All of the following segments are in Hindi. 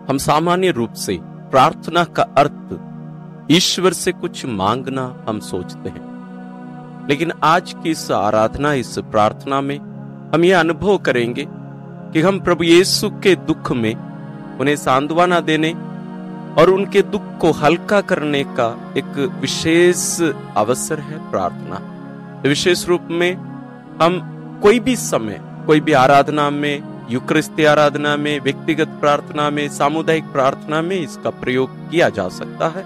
हम सामान्य रूप से प्रार्थना का अर्थ ईश्वर से कुछ मांगना हम सोचते हैं, लेकिन आज की इस आराधना, इस प्रार्थना में हम ये अनुभव करेंगे कि हम प्रभु यीशु के दुख में उन्हें सांत्वना देने और उनके दुख को हल्का करने का एक विशेष अवसर है प्रार्थना। विशेष रूप में हम कोई भी समय, कोई भी आराधना में, यूकरिस्ती आराधना में, व्यक्तिगत प्रार्थना में, सामुदायिक प्रार्थना में इसका प्रयोग किया जा सकता है।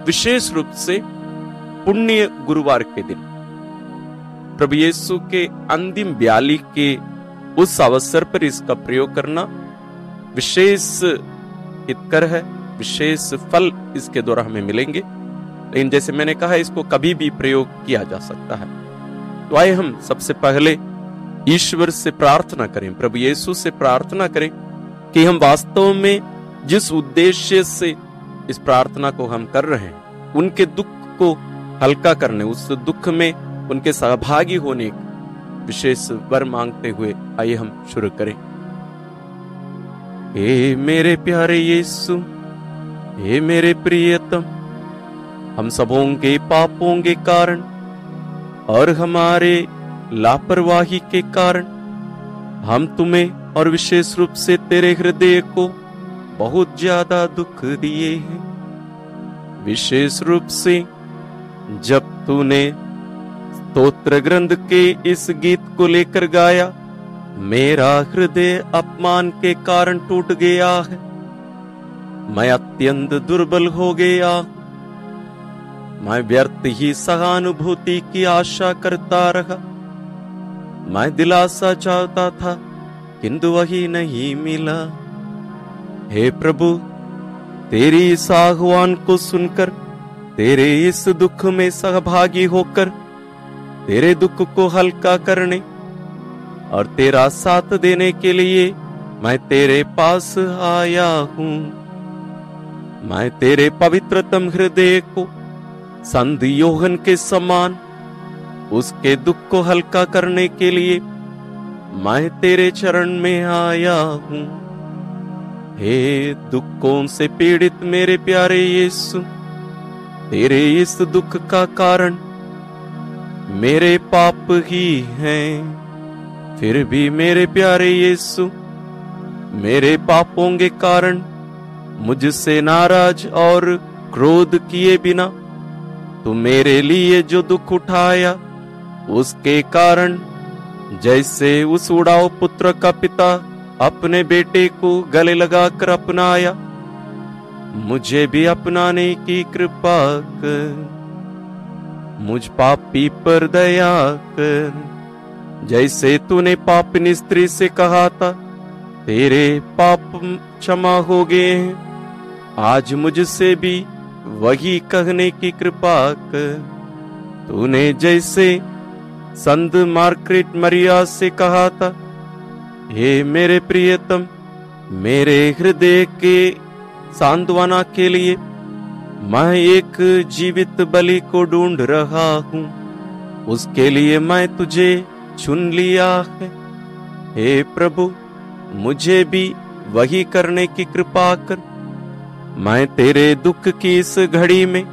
विशेष रूप से पुण्य गुरुवार के दिन प्रभु यीशु के अंतिम बयाली के उस अवसर पर इसका प्रयोग करना विशेष हितकर है, विशेष फल इसके द्वारा हमें मिलेंगे। लेकिन जैसे मैंने कहा, इसको कभी भी प्रयोग किया जा सकता है। तो आइए हम सबसे पहले ईश्वर से प्रार्थना करें, प्रभु यीशु से प्रार्थना करें कि हम वास्तव में जिस उद्देश्य से इस प्रार्थना को हम कर रहे हैं, उनके दुख को हल्का करने, उस दुख में उनके सहभागी होने का विशेष वर मांगते हुए आइए हम शुरू करें। हे मेरे प्यारे यीशु, हे मेरे प्रियतम, हम सबों के पापों के कारण और हमारे लापरवाही के कारण हम तुम्हें और विशेष रूप से तेरे हृदय को बहुत ज्यादा दुख दिए हैं। विशेष रूप से जब तूने स्तोत्र ग्रंथ के इस गीत को लेकर गाया, मेरा हृदय अपमान के कारण टूट गया है, मैं अत्यंत दुर्बल हो गया, मैं व्यर्थ ही सहानुभूति की आशा करता रहा, मैं दिलासा चाहता था किंतु वही नहीं मिला। हे प्रभु, तेरी इस आह्वान को सुनकर, तेरे इस दुख में सहभागी होकर, तेरे दुख को हल्का करने और तेरा साथ देने के लिए मैं तेरे पास आया हूं। मैं तेरे पवित्रतम हृदय को संत योहन के समान उसके दुख को हल्का करने के लिए मैं तेरे चरण में आया हूं। हे दुखों से पीड़ित मेरे प्यारे यीशु, तेरे इस दुख का कारण मेरे पाप ही हैं। फिर भी मेरे प्यारे यीशु, मेरे पापों के कारण मुझसे नाराज और क्रोध किए बिना तू मेरे लिए जो दुख उठाया, उसके कारण जैसे उस उड़ाऊ पुत्र का पिता अपने बेटे को गले लगाकर अपनाया, मुझे भी अपनाने की कृपा कर। मुझ पापी पर दया कर। जैसे तूने पापिनी स्त्री से कहा था, तेरे पाप क्षमा हो गए हैं, आज मुझसे भी वही कहने की कृपा कर। तूने जैसे संत मार्गरेट मरिया से कहा था, हे मेरे प्रियतम, मेरे हृदय के सांत्वना के लिए मैं एक जीवित बलि को ढूंढ रहा हूं, उसके लिए मैं तुझे चुन लिया है। हे प्रभु, मुझे भी वही करने की कृपा कर। मैं तेरे दुख की इस घड़ी में,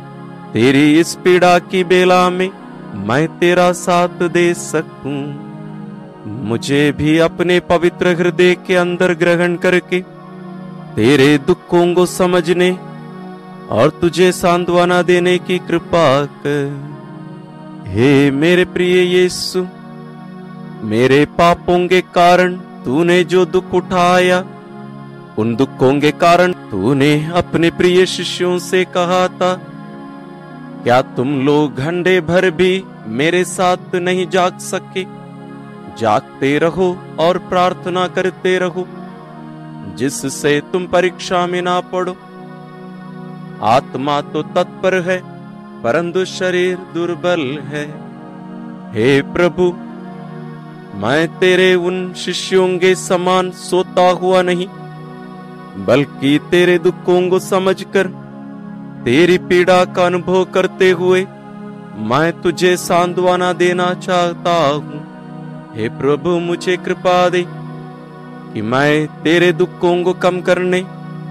तेरी इस पीड़ा की बेला में मैं तेरा साथ दे सकूं। मुझे भी अपने पवित्र हृदय के अंदर ग्रहण करके तेरे दुखों को समझने और तुझे सांत्वना देने की कृपा कर। हे मेरे प्रिय यीशु, मेरे पापों के कारण तूने जो दुख उठाया, उन दुखों के कारण तूने अपने प्रिय शिष्यों से कहा था, क्या तुम लोग घंटे भर भी मेरे साथ नहीं जाग सके? जागते रहो और प्रार्थना करते रहो, जिससे तुम परीक्षा में ना पड़ो। आत्मा तो तत्पर है, परंतु शरीर दुर्बल है। हे प्रभु, मैं तेरे उन शिष्यों के समान सोता हुआ नहीं, बल्कि तेरे दुखों को समझकर, तेरी पीड़ा का अनुभव करते हुए मैं तुझे सांत्वना देना चाहता हूँ। हे प्रभु, मुझे कृपा दे कि मैं तेरे दुखों को कम करने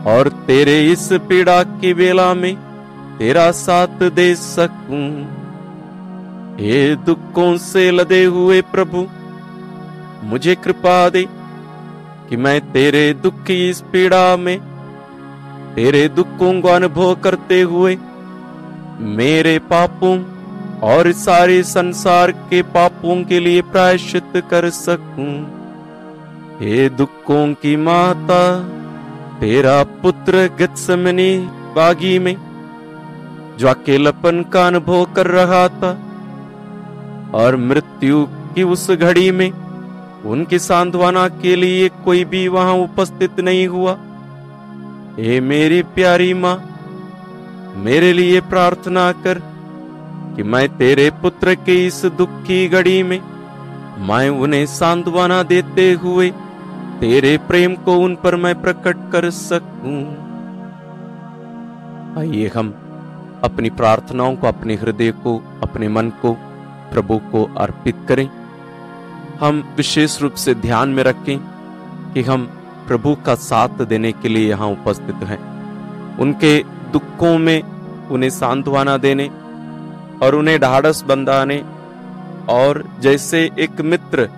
और तेरे इस पीड़ा की वेला में तेरा साथ दे सकूं। हे दुखों से लदे हुए प्रभु, मुझे कृपा दे कि मैं तेरे दुख की इस पीड़ा में तेरे दुखों को अनुभव करते हुए मेरे पापों और सारे संसार के पापों के लिए प्रायश्चित कर सकूं। हे दुखों की माता, तेरा पुत्र गेत्सेमनी बागी में जो अकेलापन का अनुभव कर रहा था और मृत्यु की उस घड़ी में उनकी सांत्वना के लिए कोई भी वहां उपस्थित नहीं हुआ। हे मेरी प्यारी मां, मेरे लिए प्रार्थना कर कि मैं तेरे पुत्र के इस दुख की घड़ी में मैं उन्हें सांत्वना देते हुए तेरे प्रेम को उन पर मैं प्रकट कर सकूं। आइए हम अपनी प्रार्थनाओं को, अपने हृदय को, अपने मन को प्रभु को अर्पित करें। हम विशेष रूप से ध्यान में रखें कि हम प्रभु का साथ देने के लिए यहाँ उपस्थित हैं। उनके दुखों में उन्हें सांत्वना देने और उन्हें ढाढ़स बंधाने, और जैसे एक मित्र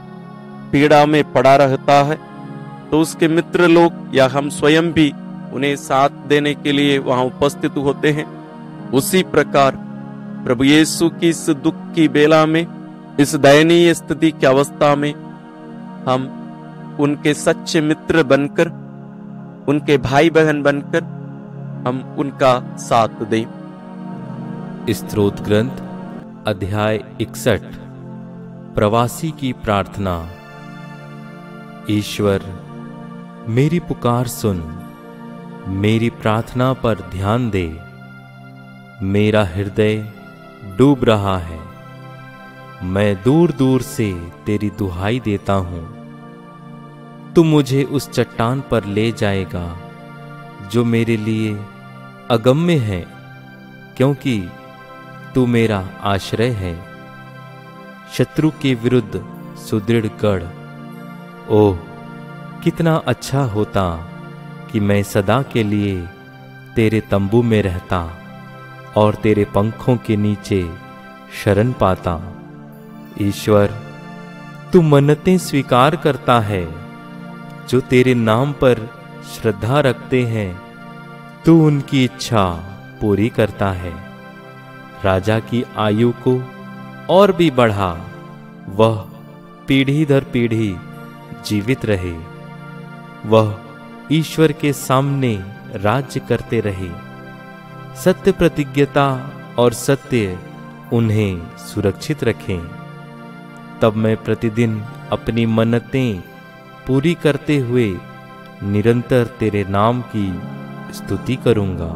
पीड़ा में पड़ा रहता है तो उसके मित्र लोग या हम स्वयं भी उन्हें साथ देने के लिए वहां उपस्थित होते हैं, उसी प्रकार प्रभु यीशु की इस दुख की बेला में, इस दयनीय स्थिति की अवस्था में हम उनके सच्चे मित्र बनकर, उनके भाई बहन बनकर हम उनका साथ दें। स्तोत्र ग्रंथ अध्याय 61 प्रवासी की प्रार्थना। ईश्वर, मेरी पुकार सुन, मेरी प्रार्थना पर ध्यान दे। मेरा हृदय डूब रहा है, मैं दूर दूर से तेरी दुहाई देता हूं। तू मुझे उस चट्टान पर ले जाएगा जो मेरे लिए अगम्य है, क्योंकि तू मेरा आश्रय है। शत्रु के विरुद्ध सुदृढ़ गढ़। ओह, कितना अच्छा होता कि मैं सदा के लिए तेरे तंबू में रहता और तेरे पंखों के नीचे शरण पाता। ईश्वर, तू मन्नतें स्वीकार करता है जो तेरे नाम पर श्रद्धा रखते हैं। तू उनकी इच्छा पूरी करता है। राजा की आयु को और भी बढ़ा, वह पीढ़ी दर पीढ़ी जीवित रहे। वह ईश्वर के सामने राज्य करते रहे। सत्य प्रतिज्ञता और सत्य उन्हें सुरक्षित रखें। तब मैं प्रतिदिन अपनी मन्नतें पूरी करते हुए निरंतर तेरे नाम की स्तुति करूंगा।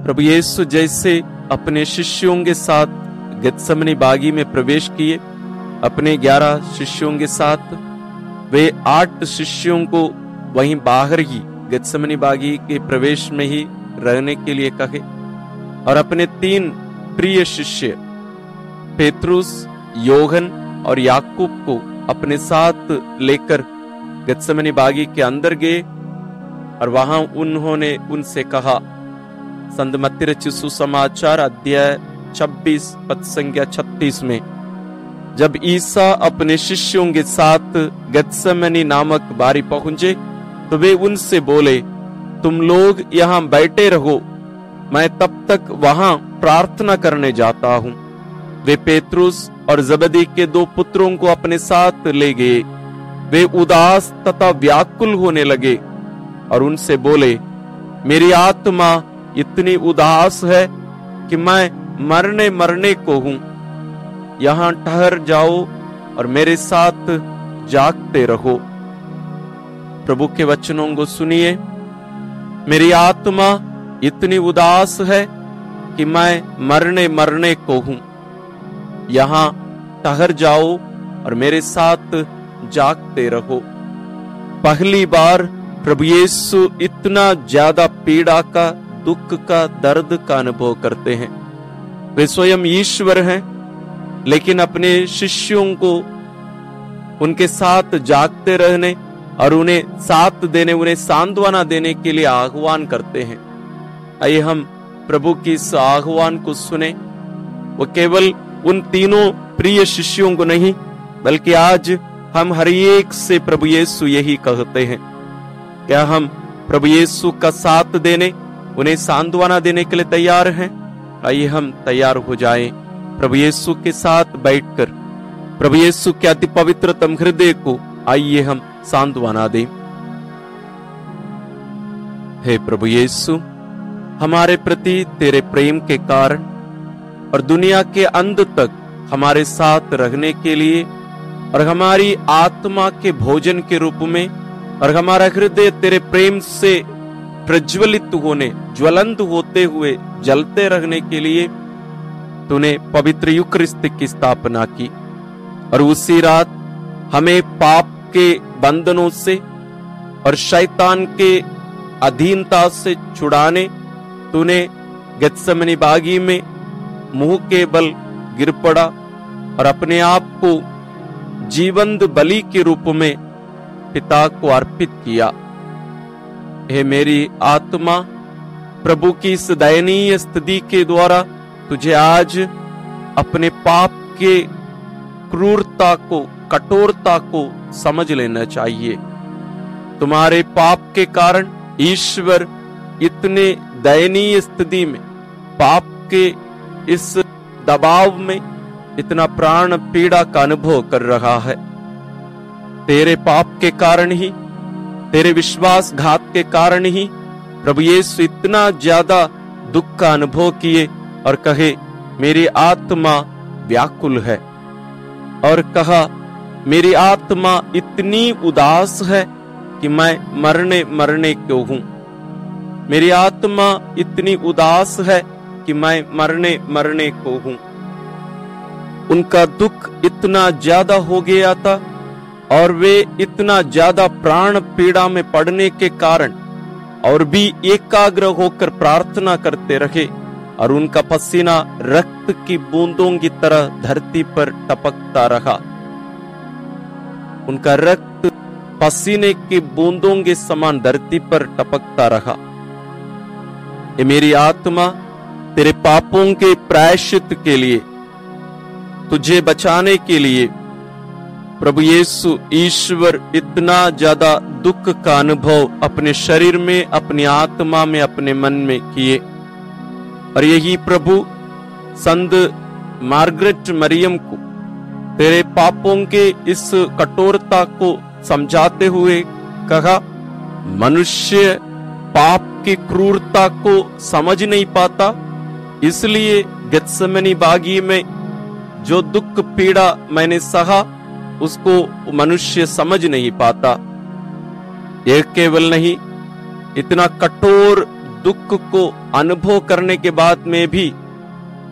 प्रभु यीशु जैसे अपने शिष्यों के साथ गेत्सेमनी बागी में प्रवेश किए, अपने 11 शिष्यों के साथ, वे 8 शिष्यों को वहीं बाहर ही गेत्सेमनी बागी के प्रवेश में ही रहने के लिए कहे, और अपने 3 प्रिय शिष्य पेत्रुस, योहन और याकूब को अपने साथ लेकर गेत्सेमनी बागी के अंदर गए, और वहां उन्होंने उनसे कहा। संत मत्ती रचित सुसमाचार अध्याय 26 पद संख्या 36 में, जब ईसा अपने शिष्यों के साथ गेत्सेमनी नामक बारी पहुंचे तो वे उनसे बोले, तुम लोग यहाँ बैठे रहो, मैं तब तक वहां प्रार्थना करने जाता हूं। वे पेत्रुस और जबदी के 2 पुत्रों को अपने साथ ले गए। वे उदास तथा व्याकुल होने लगे और उनसे बोले, मेरी आत्मा इतनी उदास है कि मैं मरने को हूं। यहां ठहर जाओ और मेरे साथ जागते रहो। प्रभु के वचनों को सुनिए। मेरी आत्मा इतनी उदास है कि मैं मरने को हूं। यहां ठहर जाओ और मेरे साथ जागते रहो। पहली बार प्रभु यीशु इतना ज्यादा पीड़ा का, दुख का, दर्द का अनुभव करते हैं। वे स्वयं ईश्वर हैं, लेकिन अपने शिष्यों को उनके साथ जागते रहने और उन्हें साथ देने, उन्हें सांत्वना देने के लिए आह्वान करते हैं। आइए हम प्रभु की इस आह्वान को सुने। वो केवल उन तीनों प्रिय शिष्यों को नहीं, बल्कि आज हम हर एक से प्रभु यीशु यही कहते हैं, क्या हम प्रभु यीशु का साथ देने, उन्हें सांत्वना देने के लिए तैयार हैं? आइए हम तैयार हो जाएं, प्रभु यीशु के साथ बैठकर प्रभु यीशु के अति पवित्रतम हृदय को आइए हम सांत्वना दें। हे प्रभु यीशु, हमारे प्रति तेरे प्रेम के कारण और दुनिया के अंत तक हमारे साथ रहने के लिए और हमारी आत्मा के भोजन के रूप में और हमारा हृदय तेरे प्रेम से प्रज्वलित होने, ज्वलंत होते हुए जलते रहने के लिए तूने पवित्र यूकरिस्त की स्थापना की और उसी रात हमें पाप के बंधनों से और शैतान के अधीनता से छुड़ाने तूने गेत्सेमनी बागी में मुंह के बल गिर पड़ा और अपने आप को जीवंत बलि के रूप में पिता को अर्पित किया। हे मेरी आत्मा, प्रभु की इस दयनीय स्थिति के द्वारा तुझे आज अपने पाप के क्रूरता को, कठोरता को समझ लेना चाहिए। तुम्हारे पाप के कारण ईश्वर इतने दयनीय स्थिति में, पाप के इस दबाव में इतना प्राण पीड़ा का अनुभव कर रहा है। तेरे पाप के कारण ही, तेरे विश्वासघात के कारण ही प्रभु यीशु इतना ज्यादा दुख का अनुभव किए और कहे, मेरी आत्मा व्याकुल है, और कहा, मेरी आत्मा इतनी उदास है कि मैं मरने क्यों हूं। मेरी आत्मा इतनी उदास है कि मैं मरने को हूं। उनका दुख इतना ज्यादा हो गया था और वे इतना ज्यादा प्राण पीड़ा में पड़ने के कारण और भी एकाग्र होकर प्रार्थना करते रहे और उनका पसीना रक्त की बूंदों की तरह धरती पर टपकता रहा। उनका रक्त पसीने की बूंदों के समान धरती पर टपकता रहा। ये मेरी आत्मा तेरे पापों के प्रायश्चित के लिए, तुझे बचाने के लिए प्रभु यीशु ईश्वर इतना ज्यादा दुख का अनुभव अपने शरीर में, अपनी आत्मा में, अपने मन में किए। और यही प्रभु संत मार्गरेट मरियम को तेरे पापों के इस कठोरता को समझाते हुए कहा, मनुष्य पाप की क्रूरता को समझ नहीं पाता, इसलिए गेत्सेमनी बागी में जो दुख पीड़ा मैंने सहा उसको मनुष्य समझ नहीं पाता। यह केवल नहीं, इतना कठोर दुख को अनुभव करने के बाद में भी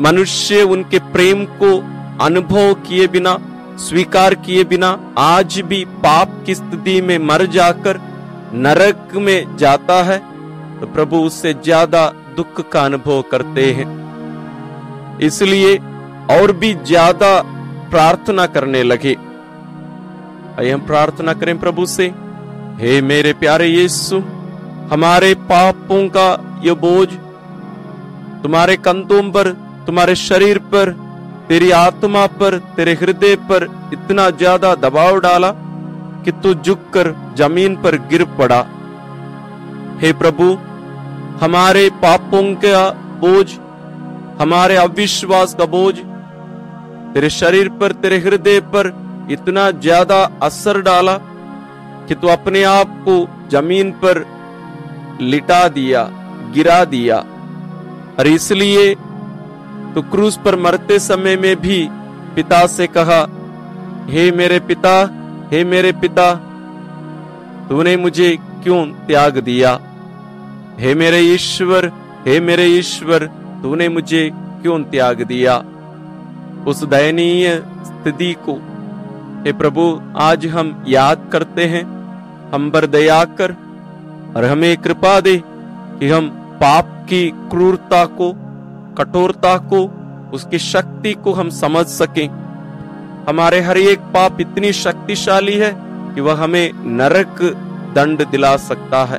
मनुष्य उनके प्रेम को अनुभव किए बिना, स्वीकार किए बिना आज भी पाप की स्थिति में मर जाकर नरक में जाता है, तो प्रभु उससे ज्यादा दुख का अनुभव करते हैं। इसलिए और भी ज्यादा प्रार्थना करने लगे। आइए हम प्रार्थना करें प्रभु से। हे मेरे प्यारे यीशु, हमारे पापों का ये बोझ तुम्हारे कंधों पर, तुम्हारे शरीर पर, तेरी आत्मा पर, तेरे हृदय पर इतना ज्यादा दबाव डाला कि तू झुककर जमीन पर गिर पड़ा। हे प्रभु, हमारे पापों का बोझ, हमारे अविश्वास का बोझ तेरे शरीर पर, तेरे हृदय पर इतना ज्यादा असर डाला कि तू अपने आप को जमीन पर लिटा दिया, गिरा दिया। और इसलिए तो क्रूस पर मरते समय में भी पिता से कहा, हे मेरे पिता, हे मेरे पिता, तूने मुझे क्यों त्याग दिया? हे मेरे ईश्वर, हे मेरे ईश्वर, तूने मुझे क्यों त्याग दिया? उस दयनीय स्थिति को हे प्रभु आज हम याद करते हैं। हम पर दया कर और हमें कृपा दे कि हम पाप की क्रूरता को, कठोरता को, उसकी शक्ति को हम समझ सकें। हमारे हर एक पाप इतनी शक्तिशाली है कि कि वह हमें नरक दंड दिला सकता है।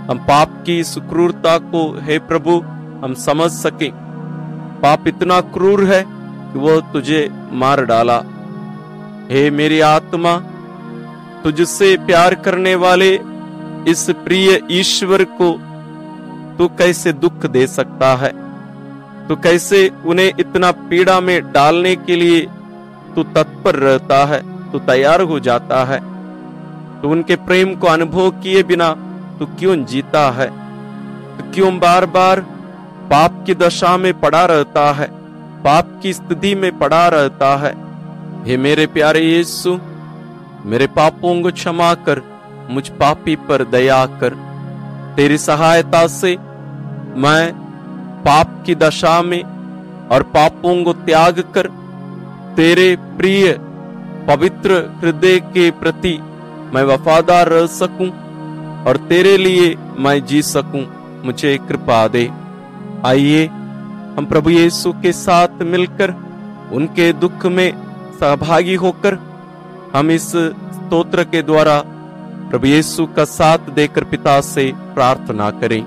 हम पाप की इस क्रूरता को हे प्रभु हम समझ सके। पाप इतना क्रूर है कि वो तुझे मार डाला। हे मेरी आत्मा, तुझसे प्यार करने वाले इस प्रिय ईश्वर को तू कैसे दुख दे सकता है? तू कैसे उन्हें इतना पीड़ा में डालने के लिए तू तत्पर रहता है, तू तैयार हो जाता है? तू उनके प्रेम को अनुभव किए बिना तू क्यों जीता है? तू क्यों बार बार पाप की दशा में पड़ा रहता है, पाप की स्थिति में पड़ा रहता है? हे मेरे प्यारे यीशु, मेरे पापों को क्षमा कर, मुझ पापी पर दया कर। तेरी सहायता से मैं पाप की दशा में और पापों को त्याग कर तेरे प्रिय पवित्र हृदय के प्रति मैं वफादार रह सकूं और तेरे लिए मैं जी सकूं। मुझे कृपा दे। आइए हम प्रभु यीशु के साथ मिलकर उनके दुख में सहभागी होकर हम इस स्तोत्र के द्वारा प्रभु यीशु का साथ देकर पिता से प्रार्थना करें।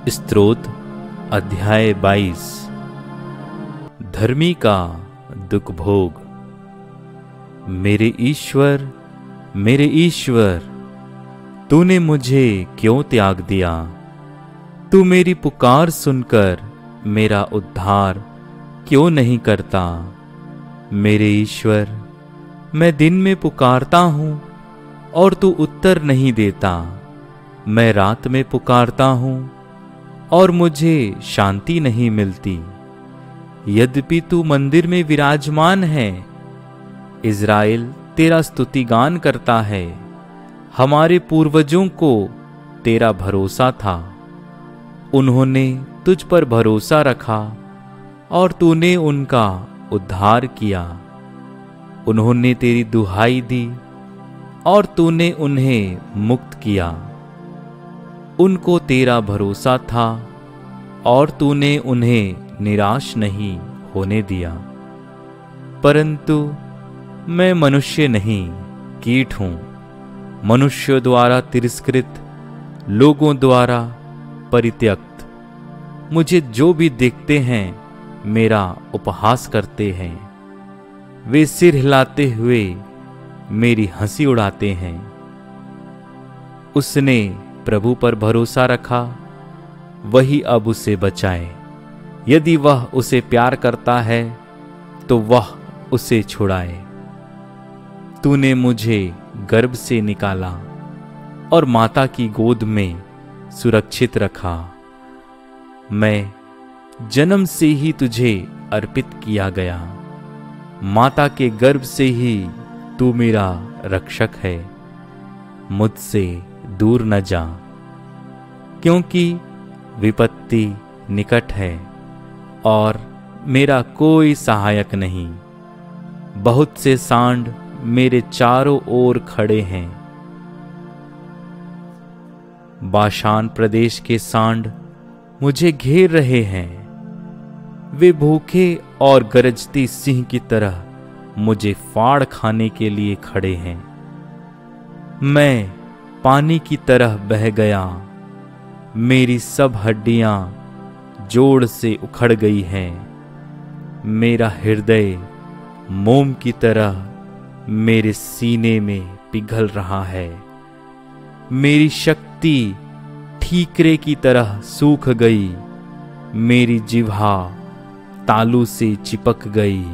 स्तोत्र अध्याय 22। धर्मी का दुख भोग। मेरे ईश्वर, मेरे ईश्वर, तूने मुझे क्यों त्याग दिया? तू मेरी पुकार सुनकर मेरा उद्धार क्यों नहीं करता? मेरे ईश्वर, मैं दिन में पुकारता हूँ और तू उत्तर नहीं देता। मैं रात में पुकारता हूँ और मुझे शांति नहीं मिलती। यद्यपि तू मंदिर में विराजमान है, इज़राइल तेरा स्तुतिगान करता है। हमारे पूर्वजों को तेरा भरोसा था, उन्होंने तुझ पर भरोसा रखा और तूने उनका उद्धार किया। उन्होंने तेरी दुहाई दी और तूने उन्हें मुक्त किया। उनको तेरा भरोसा था और तूने उन्हें निराश नहीं होने दिया। परंतु मैं मनुष्य नहीं, कीट हूं, मनुष्य द्वारा तिरस्कृत, लोगों द्वारा परित्यक्त। मुझे जो भी देखते हैं मेरा उपहास करते हैं। वे सिर हिलाते हुए मेरी हंसी उड़ाते हैं। उसने प्रभु पर भरोसा रखा, वही अब उसे बचाए। यदि वह उसे प्यार करता है तो वह उसे छुड़ाए। तूने मुझे गर्भ से निकाला और माता की गोद में सुरक्षित रखा। मैं जन्म से ही तुझे अर्पित किया गया। माता के गर्भ से ही तू मेरा रक्षक है। मुझसे दूर न जा, क्योंकि विपत्ति निकट है और मेरा कोई सहायक नहीं। बहुत से सांड मेरे चारों ओर खड़े हैं। बाशान प्रदेश के सांड मुझे घेर रहे हैं। वे भूखे और गरजती सिंह की तरह मुझे फाड़ खाने के लिए खड़े हैं। मैं पानी की तरह बह गया। मेरी सब हड्डियां जोड़ से उखड़ गई हैं। मेरा हृदय मोम की तरह मेरे सीने में पिघल रहा है। मेरी शक्ति ठीकरे की तरह सूख गई। मेरी जिह्वा तालू से चिपक गई।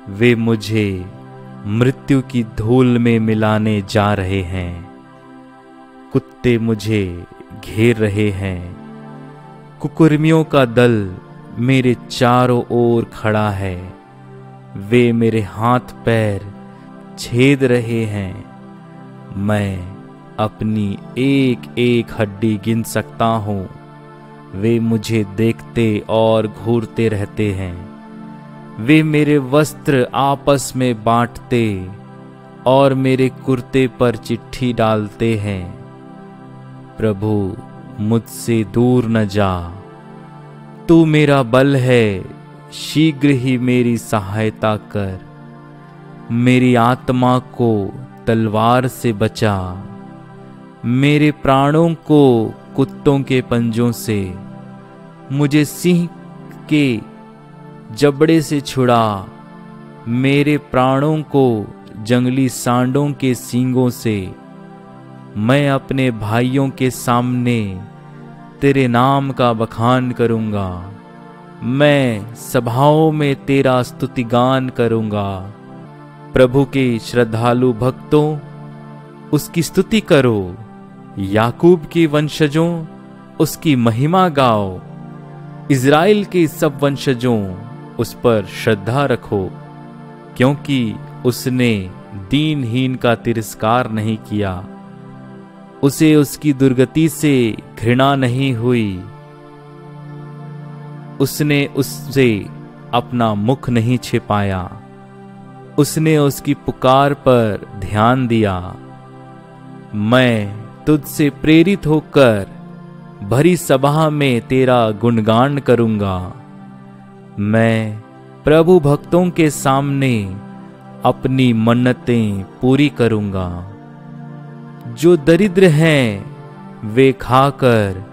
वे मुझे मृत्यु की धूल में मिलाने जा रहे हैं। कुत्ते मुझे घेर रहे हैं। कुकुर्मियों का दल मेरे चारों ओर खड़ा है। वे मेरे हाथ पैर छेद रहे हैं। मैं अपनी एक एक हड्डी गिन सकता हूँ। वे मुझे देखते और घूरते रहते हैं। वे मेरे वस्त्र आपस में बांटते और मेरे कुर्ते पर चिट्ठी डालते हैं। प्रभु, मुझसे दूर न जा। तू मेरा बल है, शीघ्र ही मेरी सहायता कर। मेरी आत्मा को तलवार से बचा, मेरे प्राणों को कुत्तों के पंजों से, मुझे सिंह के जबड़े से छुड़ा, मेरे प्राणों को जंगली सांडों के सींगों से। मैं अपने भाइयों के सामने तेरे नाम का बखान करूंगा, मैं सभाओं में तेरा स्तुतिगान करूंगा। प्रभु के श्रद्धालु भक्तों, उसकी स्तुति करो, याकूब के वंशजों, उसकी महिमा गाओ, इज़राइल के सब वंशजों, उस पर श्रद्धा रखो, क्योंकि उसने दीनहीन का तिरस्कार नहीं किया, उसे उसकी दुर्गति से घृणा नहीं हुई, उसने उससे अपना मुख नहीं छिपाया, उसने उसकी पुकार पर ध्यान दिया। मैं तुझसे प्रेरित होकर भरी सभा में तेरा गुणगान करूंगा। मैं प्रभु भक्तों के सामने अपनी मन्नतें पूरी करूंगा। जो दरिद्र हैं वे खाकर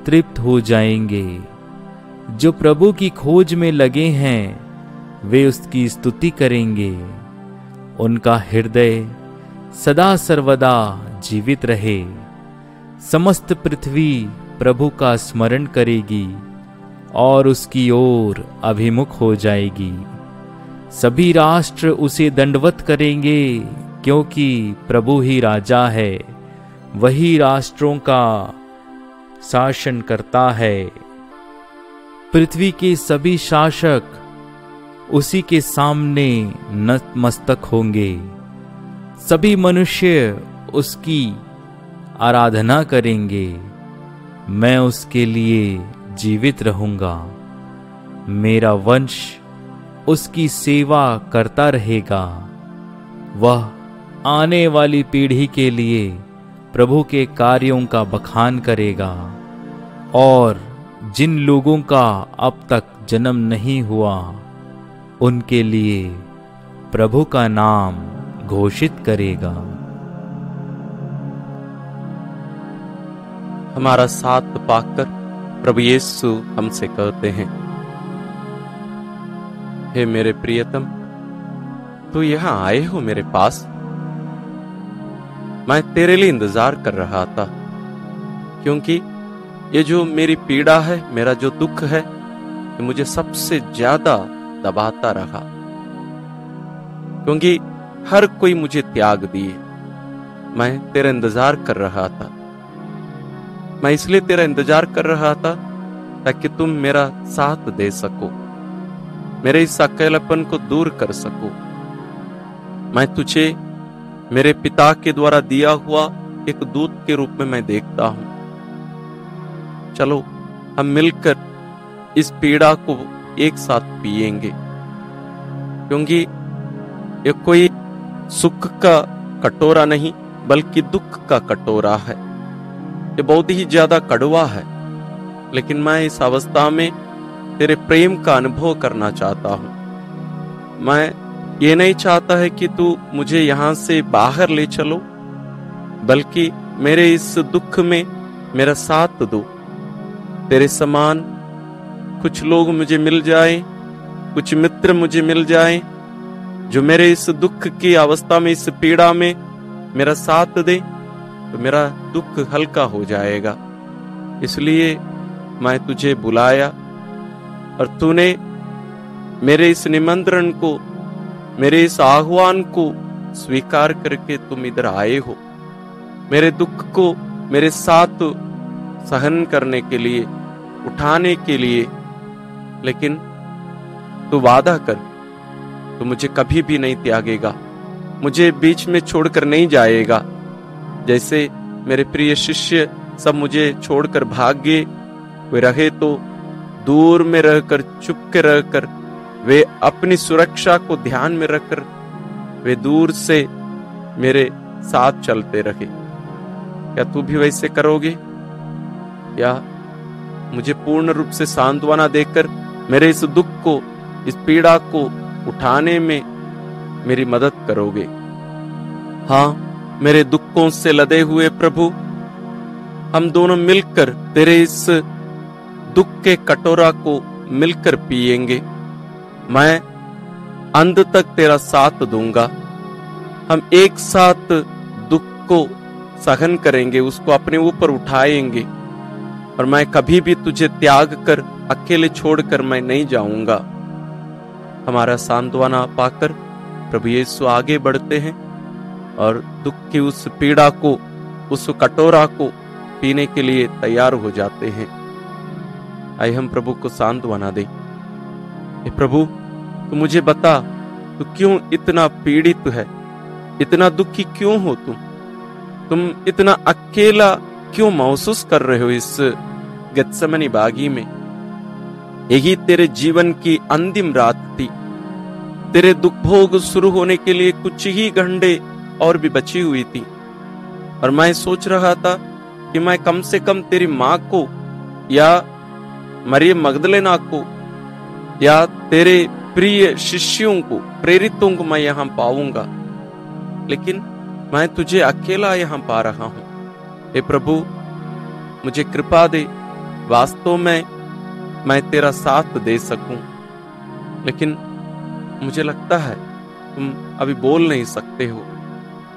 तृप्त हो जाएंगे, जो प्रभु की खोज में लगे हैं वे उसकी स्तुति करेंगे। उनका हृदय सदा सर्वदा जीवित रहे। समस्त पृथ्वी प्रभु का स्मरण करेगी और उसकी ओर अभिमुख हो जाएगी। सभी राष्ट्र उसे दंडवत करेंगे, क्योंकि प्रभु ही राजा है, वही राष्ट्रों का शासन करता है। पृथ्वी के सभी शासक उसी के सामने नतमस्तक होंगे। सभी मनुष्य उसकी आराधना करेंगे। मैं उसके लिए जीवित रहूंगा। मेरा वंश उसकी सेवा करता रहेगा। वह आने वाली पीढ़ी के लिए प्रभु के कार्यों का बखान करेगा, और जिन लोगों का अब तक जन्म नहीं हुआ उनके लिए प्रभु का नाम घोषित करेगा। हमारा साथ पाकर प्रभु यीशु हमसे कहते हैं, हे मेरे प्रियतम, तू यहां आए हो मेरे पास। मैं तेरे लिए इंतजार कर रहा था, क्योंकि ये जो मेरी पीड़ा है, मेरा जो दुख है, ये मुझे सबसे ज्यादा दबाता रहा, क्योंकि हर कोई मुझे त्याग दिए। मैं तेरा इंतजार कर रहा था। मैं इसलिए तेरा इंतजार कर रहा था ताकि तुम मेरा साथ दे सको, मेरे इस अकेलापन को दूर कर सको। मैं तुझे मेरे पिता के द्वारा दिया हुआ एक दूत के रूप में मैं देखता हूं। चलो हम मिलकर इस पीड़ा को एक साथ पिएंगे, क्योंकि ये कोई सुख का कटोरा नहीं बल्कि दुख का कटोरा है। ये बहुत ही ज्यादा कड़वा है, लेकिन मैं इस अवस्था में तेरे प्रेम का अनुभव करना चाहता हूं। मैं ये नहीं चाहता है कि तू मुझे यहां से बाहर ले चलो, बल्कि मेरे इस दुख में मेरा साथ दो। तेरे समान कुछ लोग मुझे मिल जाएं, कुछ मित्र मुझे मिल जाएं, जो मेरे इस दुख की अवस्था में, इस पीड़ा में मेरा साथ दे, तो मेरा दुख हल्का हो जाएगा। इसलिए मैं तुझे बुलाया और तूने मेरे इस निमंत्रण को, मेरे इस आह्वान को स्वीकार करके तुम इधर आए हो, मेरे दुख को मेरे साथ सहन करने के लिए, उठाने के लिए। लेकिन तू वादा कर, तू मुझे कभी भी नहीं त्यागेगा, मुझे बीच में छोड़कर नहीं जाएगा। जैसे मेरे प्रिय शिष्य सब मुझे छोड़कर भाग गए, वे रहे तो दूर में रहकर, चुप के रहकर, वे अपनी सुरक्षा को ध्यान में रखकर वे दूर से मेरे साथ चलते रहे। क्या तू भी वैसे करोगे? या मुझे पूर्ण रूप से सांत्वना देकर मेरे इस दुख को, इस पीड़ा को उठाने में मेरी मदद करोगे। हाँ, मेरे दुखों से लदे हुए प्रभु, हम दोनों मिलकर तेरे इस दुख के कटोरा को मिलकर पिएंगे। मैं अंत तक तेरा साथ दूंगा। हम एक साथ दुख को सहन करेंगे, उसको अपने ऊपर उठाएंगे, और मैं कभी भी तुझे त्याग कर अकेले छोड़कर मैं नहीं जाऊंगा। हमारा सांत्वना पाकर प्रभु यीशु आगे बढ़ते हैं और दुख की उस पीड़ा को, उस कटोरा को पीने के लिए तैयार हो जाते हैं। आइए हम प्रभु को सांत्वना दे। हे प्रभु, तू मुझे बता, तू क्यों इतना पीड़ित है, इतना दुखी क्यों हो तुम इतना अकेला क्यों महसूस कर रहे हो इस गेत्सेमनी बागी में। यही तेरे जीवन की अंतिम रात थी। तेरे दुख भोग शुरू होने के लिए कुछ ही घंटे और भी बची हुई थी, और मैं सोच रहा था कि मैं कम से कम तेरी माँ को या मरियम मगदलेना को या तेरे प्रिय शिष्यों को, प्रेरितों को मैं यहाँ पाऊंगा, लेकिन मैं तुझे अकेला यहाँ पा रहा हूँ। हे प्रभु, मुझे कृपा दे, वास्तव में मैं तेरा साथ दे सकूं। लेकिन मुझे लगता है तुम अभी बोल नहीं सकते हो।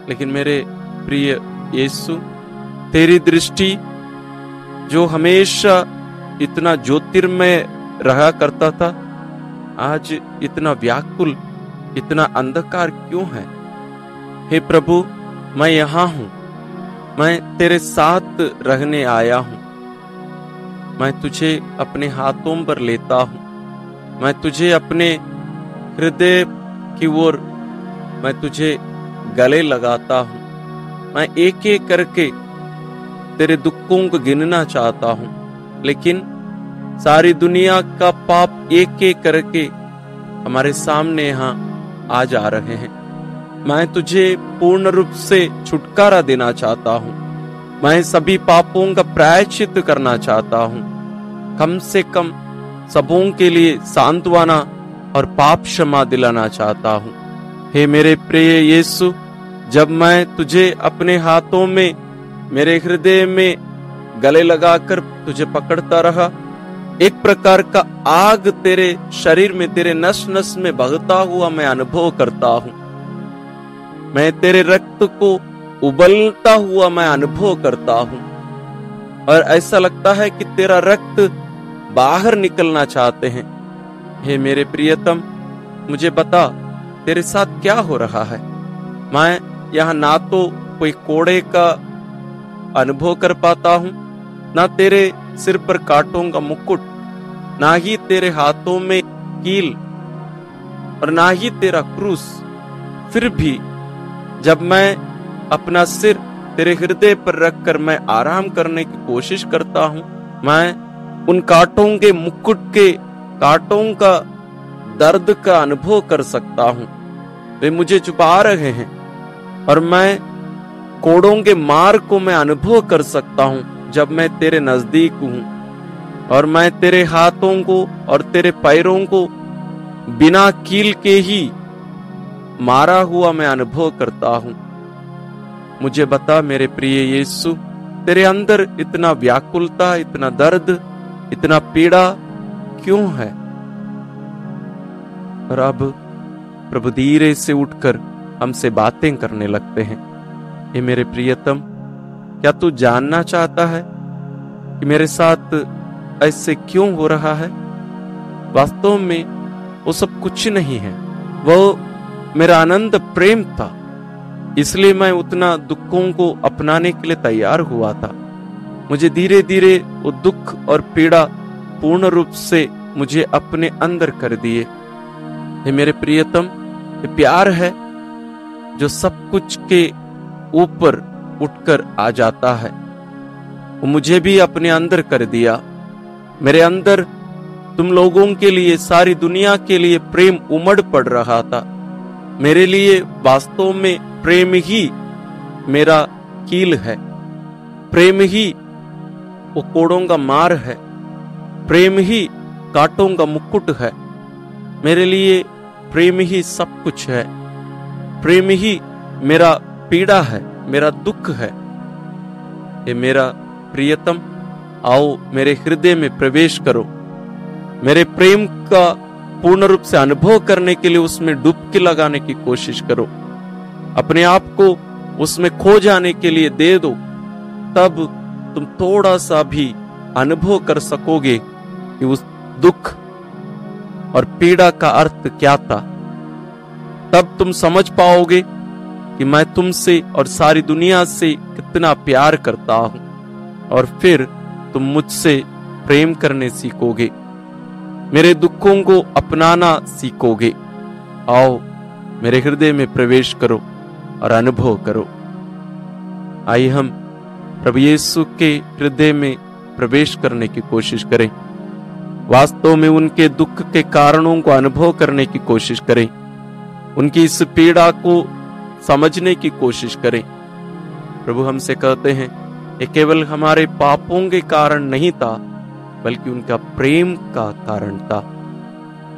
लेकिन मेरे प्रिय यीशु, तेरी दृष्टि जो हमेशा इतना ज्योतिर्मय रहा करता था, आज इतना व्याकुल, इतना अंधकार क्यों है। हे प्रभु, मैं यहाँ हूँ, मैं तेरे साथ रहने आया हूँ। मैं तुझे अपने हाथों पर लेता हूँ, मैं तुझे अपने हृदय की ओर मैं तुझे गले लगाता हूँ। मैं एक एक करके तेरे दुखों को गिनना चाहता हूँ, लेकिन सारी दुनिया का पाप एक एक करके हमारे सामने यहाँ आ जा रहे हैं। मैं तुझे पूर्ण रूप से छुटकारा देना चाहता हूँ। मैं सभी पापों का प्रायश्चित करना चाहता हूँ। कम से कम सबों के लिए सांत्वना और पाप क्षमा दिलाना चाहता हूँ। हे मेरे प्रिय यीशु, जब मैं तुझे अपने हाथों में, मेरे हृदय में गले लगाकर तुझे पकड़ता रहा, एक प्रकार का आग तेरे शरीर में, तेरे नस नस में बहता हुआ मैं अनुभव करता हूँ। मैं तेरे रक्त को उबलता हुआ मैं अनुभव करता हूँ, और ऐसा लगता है कि तेरा रक्त बाहर निकलना चाहते हैं। हे मेरे प्रियतम, मुझे बता, तेरे साथ क्या हो रहा है। मैं यहाँ ना तो कोई कोड़े का अनुभव कर पाता हूँ, ना तेरे सिर पर कांटों का मुकुट, ना ही तेरे हाथों में कील, और ना ही तेरा क्रूस। फिर भी जब मैं अपना सिर तेरे हृदय पर रखकर मैं आराम करने की कोशिश करता हूँ, मैं उन कांटों के मुकुट के कांटों का दर्द का अनुभव कर सकता हूँ। वे मुझे छुपा रहे हैं, और मैं कोड़ों के मार को मैं अनुभव कर सकता हूँ जब मैं तेरे नजदीक हूँ, और मैं तेरे हाथों को और तेरे पैरों को बिना कील के ही मारा हुआ मैं अनुभव करता हूँ। मुझे बता मेरे प्रिय यीशु, तेरे अंदर इतना व्याकुलता, इतना दर्द, इतना पीड़ा क्यों है। और अब प्रभु धीरे से उठकर हमसे बातें करने लगते हैं। ये मेरे प्रियतम, क्या तू जानना चाहता है कि मेरे साथ ऐसे क्यों हो रहा है। वास्तव में वो सब कुछ नहीं है, वो मेरा अनंत प्रेम था, इसलिए मैं उतना दुखों को अपनाने के लिए तैयार हुआ था। मुझे धीरे धीरे वो दुख और पीड़ा पूर्ण रूप से मुझे अपने अंदर कर दिए। ये मेरे प्रियतम, ये प्यार है जो सब कुछ के ऊपर उठकर आ जाता है। वो मुझे भी अपने अंदर कर दिया। मेरे अंदर तुम लोगों के लिए, सारी दुनिया के लिए प्रेम उमड़ पड़ रहा था। मेरे लिए वास्तव में प्रेम ही मेरा कील है, प्रेम ही वो कोड़ों का मार है, प्रेम ही कांटों का मुकुट है। मेरे लिए प्रेम ही सब कुछ है। प्रेम ही मेरा पीड़ा है, मेरा दुख है। ये मेरा प्रियतम, आओ मेरे हृदय में प्रवेश करो। मेरे प्रेम का पूर्ण रूप से अनुभव करने के लिए उसमें डुबकी लगाने की कोशिश करो। अपने आप को उसमें खो जाने के लिए दे दो। तब तुम थोड़ा सा भी अनुभव कर सकोगे कि उस दुख और पीड़ा का अर्थ क्या था। तब तुम समझ पाओगे कि मैं तुमसे और सारी दुनिया से कितना प्यार करता हूं, और फिर तुम मुझसे प्रेम करने सीखोगे, मेरे दुखों को अपनाना सीखोगे। आओ मेरे हृदय में प्रवेश करो और अनुभव करो। आइए हम प्रभु यीशु के हृदय में प्रवेश करने की कोशिश करें। वास्तव में उनके दुख के कारणों को अनुभव करने की कोशिश करें। उनकी इस पीड़ा को समझने की कोशिश करें। प्रभु हमसे कहते हैं, ये केवल हमारे पापों के कारण नहीं था, बल्कि उनका प्रेम का कारण था।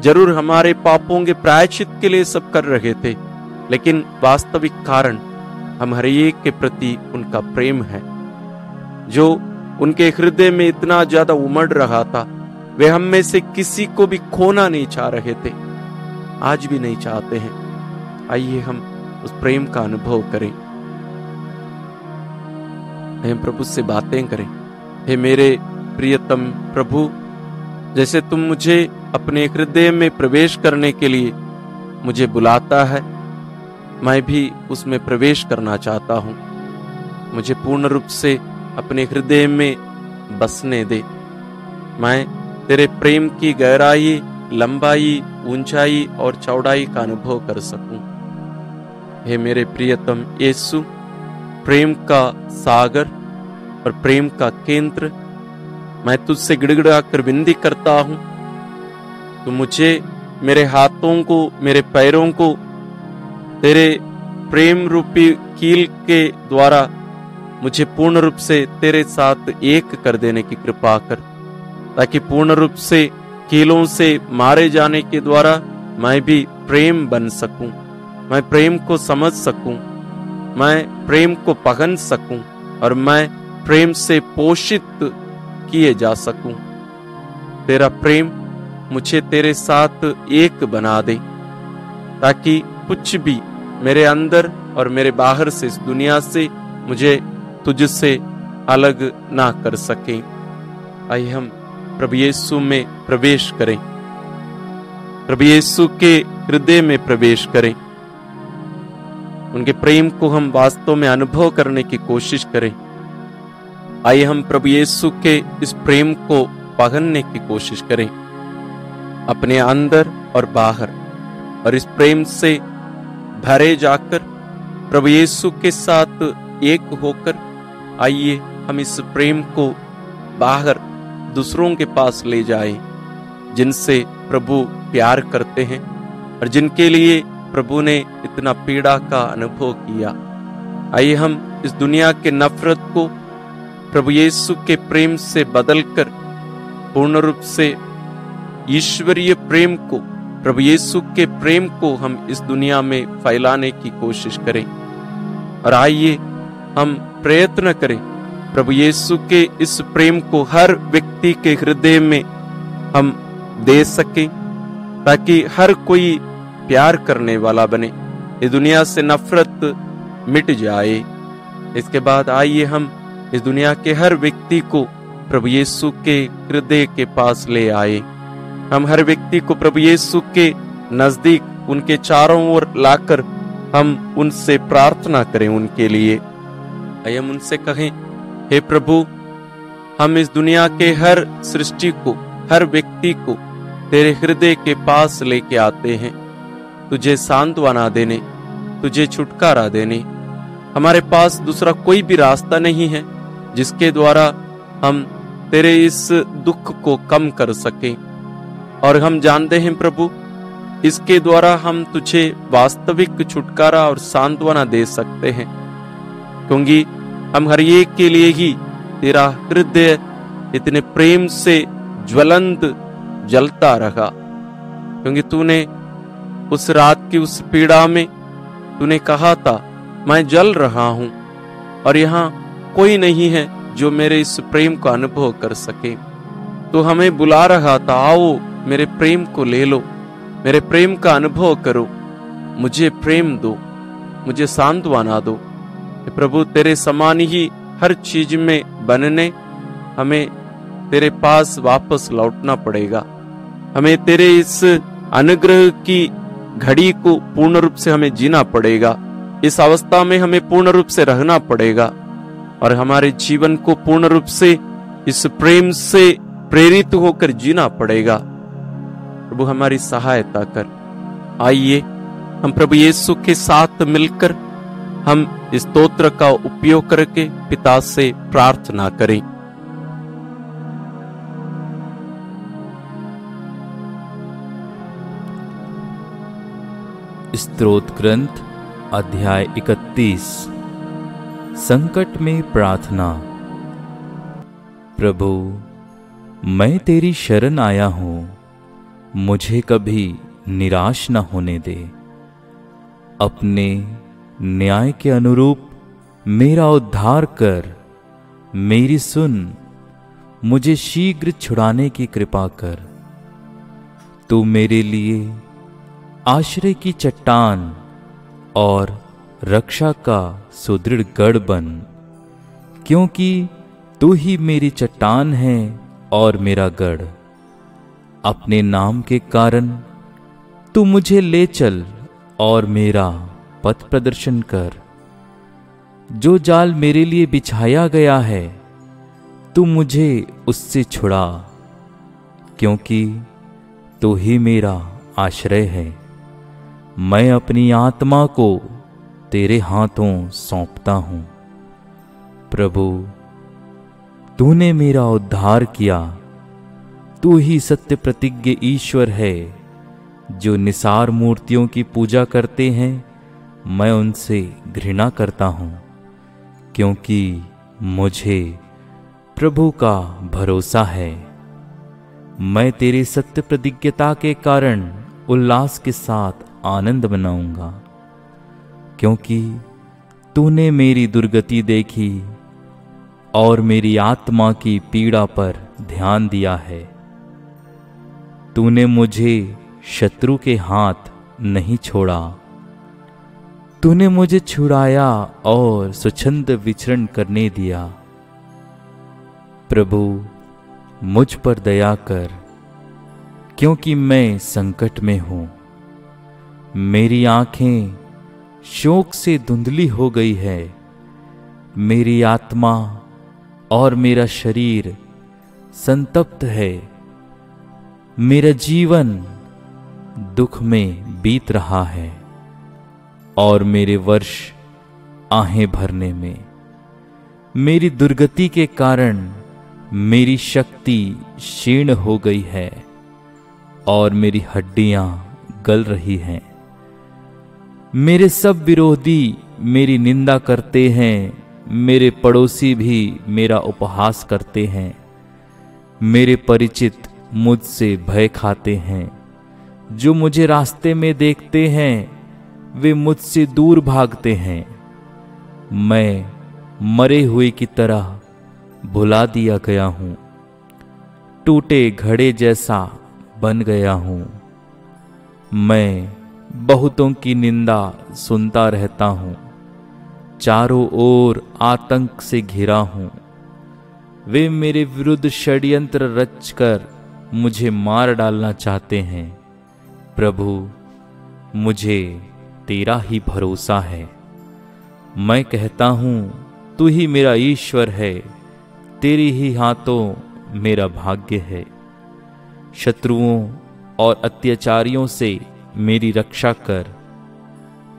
जरूर हमारे पापों के प्रायश्चित के लिए सब कर रहे थे, लेकिन वास्तविक कारण हम हर एक के प्रति उनका प्रेम है, जो उनके हृदय में इतना ज्यादा उमड़ रहा था। वे हम में से किसी को भी खोना नहीं चाह रहे थे, आज भी नहीं चाहते हैं। आइए हम उस प्रेम का अनुभव करें, हम प्रभु से बातें करें। हे मेरे प्रियतम प्रभु, जैसे तुम मुझे अपने हृदय में प्रवेश करने के लिए मुझे बुलाता है, मैं भी उसमें प्रवेश करना चाहता हूं। मुझे पूर्ण रूप से अपने हृदय में बसने दे। मैं तेरे प्रेम की गहराई, लंबाई, ऊंचाई और चौड़ाई का अनुभव कर सकूं। हे मेरे प्रियतम यीशु, प्रेम का सागर और प्रेम का केंद्र, मैं तुझसे गिड़गिड़ा कर विनती करता हूं। तो मुझे, मेरे हाथों को, मेरे पैरों को तेरे प्रेम रूपी कील के द्वारा मुझे पूर्ण रूप से तेरे साथ एक कर देने की कृपा कर, ताकि पूर्ण रूप से कीलों से मारे जाने के द्वारा मैं भी प्रेम बन सकूं, मैं प्रेम को समझ सकूं, मैं प्रेम को पहन सकूं, और मैं प्रेम से पोषित किए जा सकूं। तेरा प्रेम मुझे तेरे साथ एक बना दे, ताकि कुछ भी मेरे अंदर और मेरे बाहर से, इस दुनिया से, मुझे तुझसे अलग ना कर सके। आइए हम प्रभु यीशु में प्रवेश करें, प्रभु यीशु के हृदय में प्रवेश करें। उनके प्रेम को हम वास्तव में अनुभव करने की कोशिश करें। आइए हम प्रभु यीशु के इस प्रेम को पहनने की कोशिश करें, अपने अंदर और बाहर, और इस प्रेम से भरे जाकर प्रभु यीशु के साथ एक होकर आइए हम इस प्रेम को बाहर दूसरों के पास ले जाएं, जिनसे प्रभु प्यार करते हैं और जिनके लिए प्रभु ने इतना पीड़ा का अनुभव किया। आइए हम इस दुनिया के नफरत को प्रभु यीशु के प्रेम से बदलकर पूर्ण रूप से ईश्वरीय प्रेम को, प्रभु यीशु के प्रेम को हम इस दुनिया में फैलाने की कोशिश करें। और आइए हम प्रयत्न करें प्रभु यीशु के इस प्रेम को हर व्यक्ति के हृदय में हम दे सकें, ताकि हर कोई प्यार करने वाला बने, इस दुनिया से नफरत मिट जाए। इसके बाद आइए हम इस दुनिया के हर व्यक्ति को प्रभु यीशु के हृदय के पास ले आए। हम हर व्यक्ति को प्रभु यीशु के नजदीक, उनके चारों ओर लाकर हम उनसे प्रार्थना करें उनके लिए। आइए हम उनसे कहें, हे प्रभु, हम इस दुनिया के हर सृष्टि को, हर व्यक्ति को तेरे हृदय के पास लेके आते हैं, तुझे सांत्वना देने, तुझे छुटकारा देने। हमारे पास दूसरा कोई भी रास्ता नहीं है जिसके द्वारा हम तेरे इस दुख को कम कर सकें, और हम जानते हैं प्रभु, इसके द्वारा हम तुझे वास्तविक छुटकारा और सांत्वना दे सकते हैं, क्योंकि हम हर एक के लिए ही तेरा हृदय इतने प्रेम से ज्वलंत जलता रहा, क्योंकि तूने उस रात की उस पीड़ा में तूने कहा था मैं जल रहा हूं और यहाँ कोई नहीं है जो मेरे इस प्रेम का अनुभव कर सके। तू हमें बुला रहा था, आओ मेरे प्रेम को ले लो, मेरे प्रेम का अनुभव करो, मुझे प्रेम दो, मुझे सांत्वना दो। प्रभु तेरे समान ही हर चीज में बनने हमें तेरे पास वापस लौटना पड़ेगा। हमें तेरे इस अनुग्रह की घड़ी को पूर्ण रूप से हमें जीना पड़ेगा। इस अवस्था में हमें पूर्ण रूप से रहना पड़ेगा और हमारे जीवन को पूर्ण रूप से इस प्रेम से प्रेरित होकर जीना पड़ेगा। प्रभु हमारी सहायता कर। आइए हम प्रभु यीशु के साथ मिलकर हम इस स्तोत्र का उपयोग करके पिता से प्रार्थना करें। स्तोत्र ग्रंथ अध्याय 31। संकट में प्रार्थना। प्रभु मैं तेरी शरण आया हूं, मुझे कभी निराश न होने दे। अपने न्याय के अनुरूप मेरा उद्धार कर, मेरी सुन, मुझे शीघ्र छुड़ाने की कृपा कर। तू मेरे लिए आश्रय की चट्टान और रक्षा का सुदृढ़ गढ़ बन, क्योंकि तू ही मेरी चट्टान है और मेरा गढ़। अपने नाम के कारण तू मुझे ले चल और मेरा पथ प्रदर्शन कर। जो जाल मेरे लिए बिछाया गया है तू मुझे उससे छुड़ा, क्योंकि तू ही मेरा आश्रय है। मैं अपनी आत्मा को तेरे हाथों सौंपता हूं। प्रभु तूने मेरा उद्धार किया। तू ही सत्य प्रतिज्ञ ईश्वर है। जो निसार मूर्तियों की पूजा करते हैं मैं उनसे घृणा करता हूं, क्योंकि मुझे प्रभु का भरोसा है। मैं तेरे सत्य प्रतिज्ञता के कारण उल्लास के साथ आनंद मनाऊंगा, क्योंकि तूने मेरी दुर्गति देखी और मेरी आत्मा की पीड़ा पर ध्यान दिया है। तूने मुझे शत्रु के हाथ नहीं छोड़ा। तूने मुझे छुड़ाया और स्वच्छंद विचरण करने दिया। प्रभु मुझ पर दया कर, क्योंकि मैं संकट में हूं। मेरी आंखें शोक से धुंधली हो गई है। मेरी आत्मा और मेरा शरीर संतप्त है। मेरा जीवन दुख में बीत रहा है और मेरे वर्ष आहें भरने में। मेरी दुर्गति के कारण मेरी शक्ति क्षीण हो गई है और मेरी हड्डियां गल रही हैं। मेरे सब विरोधी मेरी निंदा करते हैं, मेरे पड़ोसी भी मेरा उपहास करते हैं। मेरे परिचित मुझसे भय खाते हैं। जो मुझे रास्ते में देखते हैं वे मुझसे दूर भागते हैं। मैं मरे हुए की तरह भुला दिया गया हूं, टूटे घड़े जैसा बन गया हूं। मैं बहुतों की निंदा सुनता रहता हूं, चारों ओर आतंक से घिरा हूं। वे मेरे विरुद्ध षड्यंत्र रचकर मुझे मार डालना चाहते हैं। प्रभु मुझे तेरा ही भरोसा है। मैं कहता हूं तू ही मेरा ईश्वर है। तेरी ही हाथों मेरा भाग्य है। शत्रुओं और अत्याचारियों से मेरी रक्षा कर।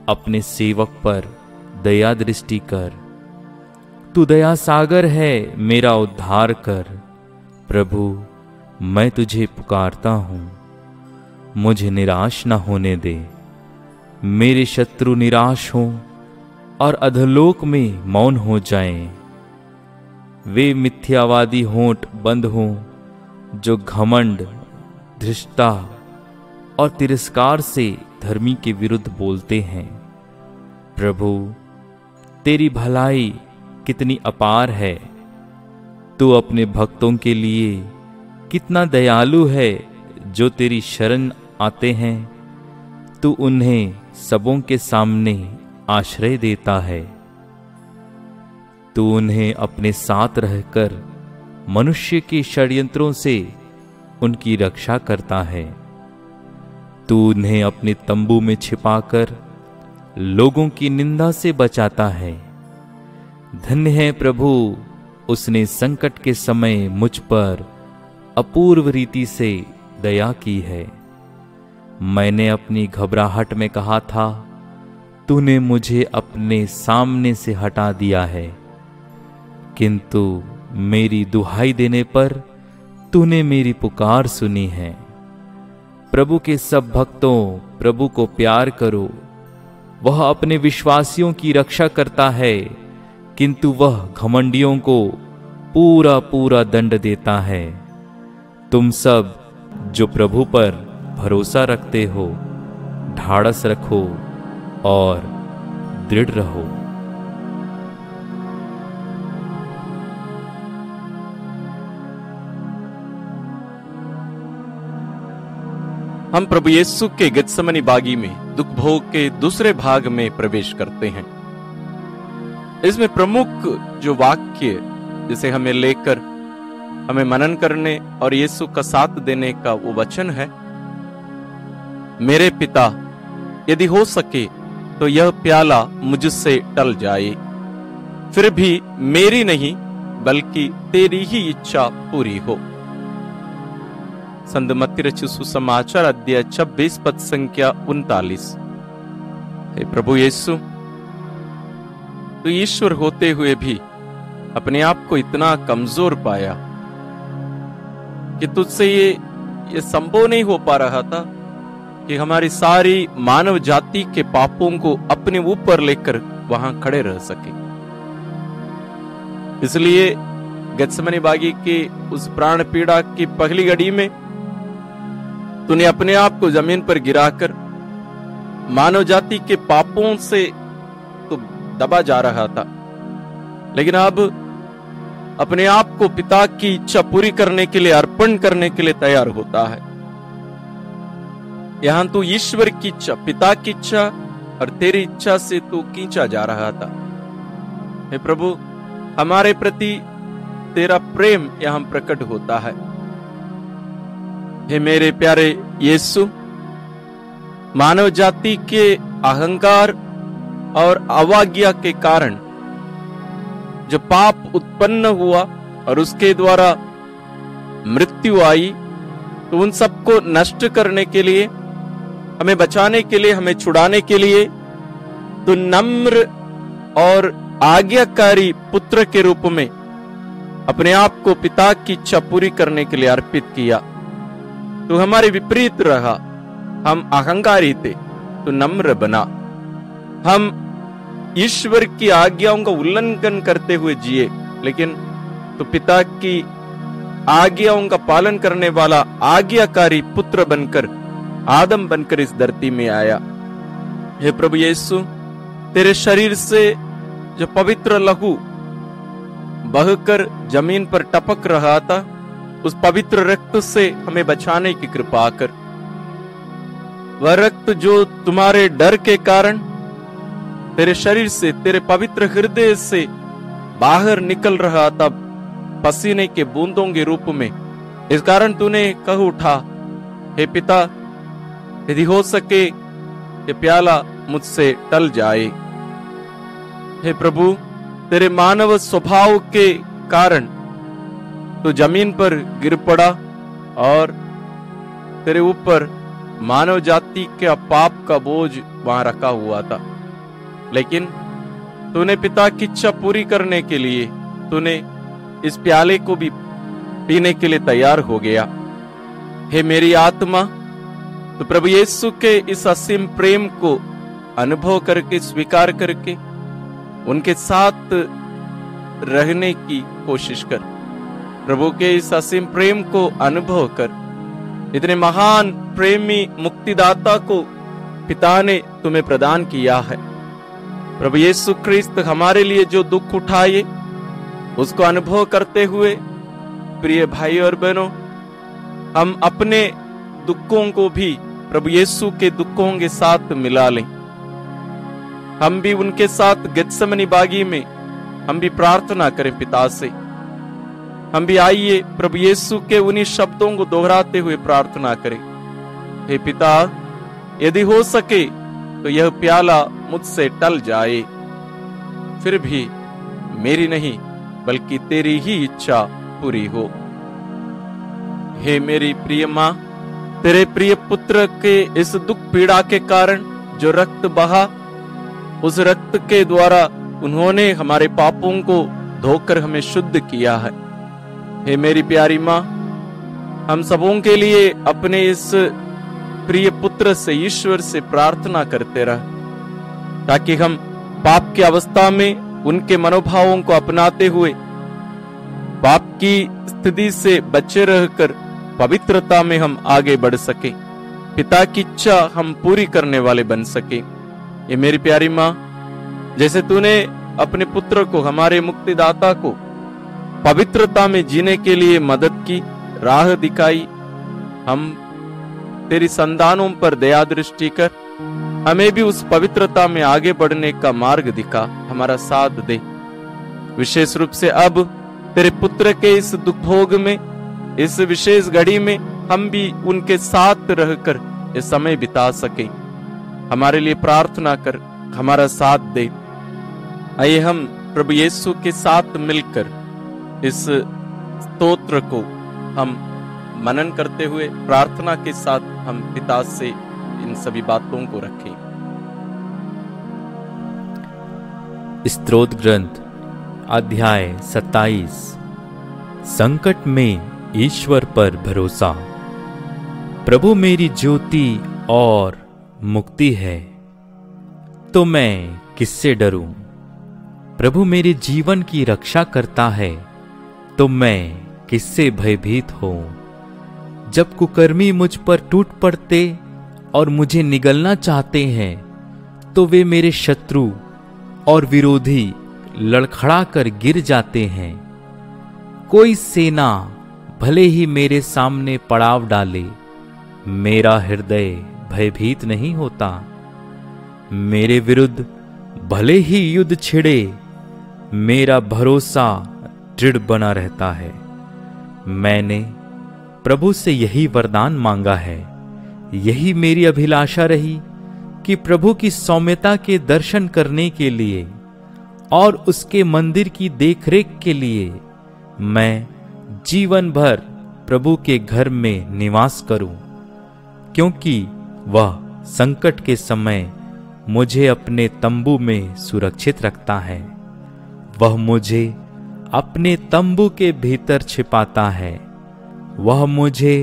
अपने सेवक पर दया दृष्टि कर। तू दया सागर है, मेरा उद्धार कर। प्रभु मैं तुझे पुकारता हूं, मुझे निराश न होने दे। मेरे शत्रु निराश हों और अधोलोक में मौन हो जाएं। वे मिथ्यावादी होंठ बंद हों जो घमंड, धृष्टता और तिरस्कार से धर्मी के विरुद्ध बोलते हैं। प्रभु, तेरी भलाई कितनी अपार है। तू अपने भक्तों के लिए कितना दयालु है जो तेरी शरण आते हैं। तू उन्हें सबों के सामने आश्रय देता है। तू उन्हें अपने साथ रहकर मनुष्य के षड्यंत्रों से उनकी रक्षा करता है। तू उन्हें अपने तंबू में छिपाकर लोगों की निंदा से बचाता है। धन्य है प्रभु, उसने संकट के समय मुझ पर अपूर्व रीति से दया की है। मैंने अपनी घबराहट में कहा था, तूने मुझे अपने सामने से हटा दिया है, किंतु मेरी दुहाई देने पर तूने मेरी पुकार सुनी है। प्रभु के सब भक्तों, प्रभु को प्यार करो। वह अपने विश्वासियों की रक्षा करता है, किंतु वह घमंडियों को पूरा पूरा दंड देता है। तुम सब जो प्रभु पर भरोसा रखते हो, ढाढ़स रखो और दृढ़ रहो। हम प्रभु यीशु के गेत्सेमनी बागी में दुख भोग के दूसरे भाग में प्रवेश करते हैं। इसमें प्रमुख जो वाक्य जिसे हमें लेकर हमें मनन करने और यीशु का साथ देने का वो वचन है, मेरे पिता, यदि हो सके तो यह प्याला मुझसे टल जाए, फिर भी मेरी नहीं बल्कि तेरी ही इच्छा पूरी हो। संत मत्ती रचित सुसमाचार अध्याय 26 पद संख्या 39। हे प्रभु यीशु, तू ईश्वर होते हुए भी अपने आप को इतना कमजोर पाया कि तुझसे ये संभव नहीं हो पा रहा था कि हमारी सारी मानव जाति के पापों को अपने ऊपर लेकर वहां खड़े रह सके। इसलिए गेत्सेमनी बागी की उस प्राण पीड़ा की पहली घड़ी में तूने अपने आप को जमीन पर गिराकर मानव जाति के पापों से तो दबा जा रहा था, लेकिन अब अपने आप को पिता की इच्छा पूरी करने के लिए, अर्पण करने के लिए तैयार होता है। यहां तू ईश्वर की इच्छा, पिता की इच्छा और तेरी इच्छा से तू खींचा जा रहा था। हे प्रभु, हमारे प्रति तेरा प्रेम यहां प्रकट होता है। हे मेरे प्यारे यीशु, मानव जाति के अहंकार और अवज्ञा के कारण जो पाप उत्पन्न हुआ और उसके द्वारा मृत्यु आई, तो उन सबको नष्ट करने के लिए, हमें बचाने के लिए, हमें छुड़ाने के लिए तो नम्र और आज्ञाकारी पुत्र के रूप में अपने आप को पिता की इच्छा पूरी करने के लिए अर्पित किया। तो हमारे विपरीत रहा, हम अहंकारी थे, तो नम्र बना। हम ईश्वर की आज्ञाओं का उल्लंघन करते हुए जिए, लेकिन तो पिता की आज्ञाओं का पालन करने वाला आज्ञाकारी पुत्र बनकर, आदम बनकर इस धरती में आया। हे प्रभु यीशु, तेरे शरीर से जो पवित्र लहू बहकर जमीन पर टपक रहा था, उस पवित्र रक्त से हमें बचाने की कृपा कर। वह रक्त जो तुम्हारे डर के कारण तेरे शरीर से, तेरे पवित्र हृदय से बाहर निकल रहा था पसीने के बूंदों के रूप में, इस कारण तूने कह उठा, हे पिता, यदि हो सके ये प्याला मुझसे टल जाए। हे प्रभु, तेरे मानव स्वभाव के कारण तो जमीन पर गिर पड़ा और तेरे ऊपर मानव जाति के पाप का बोझ वहां रखा हुआ था, लेकिन तूने पिता की इच्छा पूरी करने के लिए तूने इस प्याले को भी पीने के लिए तैयार हो गया। हे मेरी आत्मा, तो प्रभु यीशु के इस असीम प्रेम को अनुभव करके, स्वीकार करके उनके साथ रहने की कोशिश कर। प्रभु के इस असीम प्रेम को अनुभव कर। इतने महान प्रेमी मुक्तिदाता को पिता ने तुम्हें प्रदान किया है। प्रभु यीशु क्रिस्त हमारे लिए जो दुख उठाए उसको अनुभव करते हुए प्रिय भाई और बहनों, हम अपने दुखों को भी प्रभु यीशु के दुखों के साथ मिला लें। हम भी उनके साथ गेत्सेमनी बागी में हम भी प्रार्थना करें पिता से। हम भी आइए प्रभु यीशु के उन्हीं शब्दों को दोहराते हुए प्रार्थना करें, हे पिता, यदि हो सके तो यह प्याला मुझसे टल जाए, फिर भी मेरी नहीं बल्कि तेरी ही इच्छा पूरी हो। हे मेरी प्रिय मां, तेरे प्रिय पुत्र के इस दुख पीड़ा के कारण जो रक्त बहा, उस रक्त के द्वारा उन्होंने हमारे पापों को धोकर हमें शुद्ध किया है। हे मेरी प्यारी मां, हम सबों के लिए अपने इस प्रिय पुत्र से, ईश्वर से प्रार्थना करते रह, ताकि हम पाप की अवस्था में उनके मनोभावों को अपनाते हुए पाप की स्थिति से बचे रहकर पवित्रता में हम आगे बढ़ सके, पिता की इच्छा हम पूरी करने वाले बन सके। ये मेरी प्यारी मां, जैसे तूने अपने पुत्र को, हमारे मुक्तिदाता को पवित्रता में जीने के लिए मदद की, राह दिखाई, हम तेरी संतानों पर दया दृष्टि कर हमें भी उस पवित्रता में आगे बढ़ने का मार्ग दिखा, हमारा साथ दे। विशेष रूप से अब तेरे पुत्र के इस दुख भोग में, इस विशेष घड़ी में हम भी उनके साथ रहकर ये समय बिता सके, हमारे लिए प्रार्थना कर, हमारा साथ दे। आइए हम प्रभु यीशु के साथ मिलकर इस स्तोत्र को हम मनन करते हुए प्रार्थना के साथ हम पिता से इन सभी बातों को रखें। स्तोत्र ग्रंथ अध्याय 27। संकट में ईश्वर पर भरोसा। प्रभु मेरी ज्योति और मुक्ति है, तो मैं किससे डरूं? प्रभु मेरे जीवन की रक्षा करता है, तो मैं किससे भयभीत हूं? जब कुकर्मी मुझ पर टूट पड़ते और मुझे निगलना चाहते हैं, तो वे मेरे शत्रु और विरोधी लड़खड़ा कर गिर जाते हैं। कोई सेना भले ही मेरे सामने पड़ाव डाले, मेरा हृदय भयभीत नहीं होता। मेरे विरुद्ध भले ही युद्ध छिड़े, मेरा भरोसा दृढ़ बना रहता है। मैंने प्रभु से यही वरदान मांगा है, यही मेरी अभिलाषा रही कि प्रभु की सौम्यता के दर्शन करने के लिए और उसके मंदिर की देखरेख के लिए मैं जीवन भर प्रभु के घर में निवास करूं, क्योंकि वह संकट के समय मुझे अपने तंबू में सुरक्षित रखता है। वह मुझे अपने तंबू के भीतर छिपाता है। वह मुझे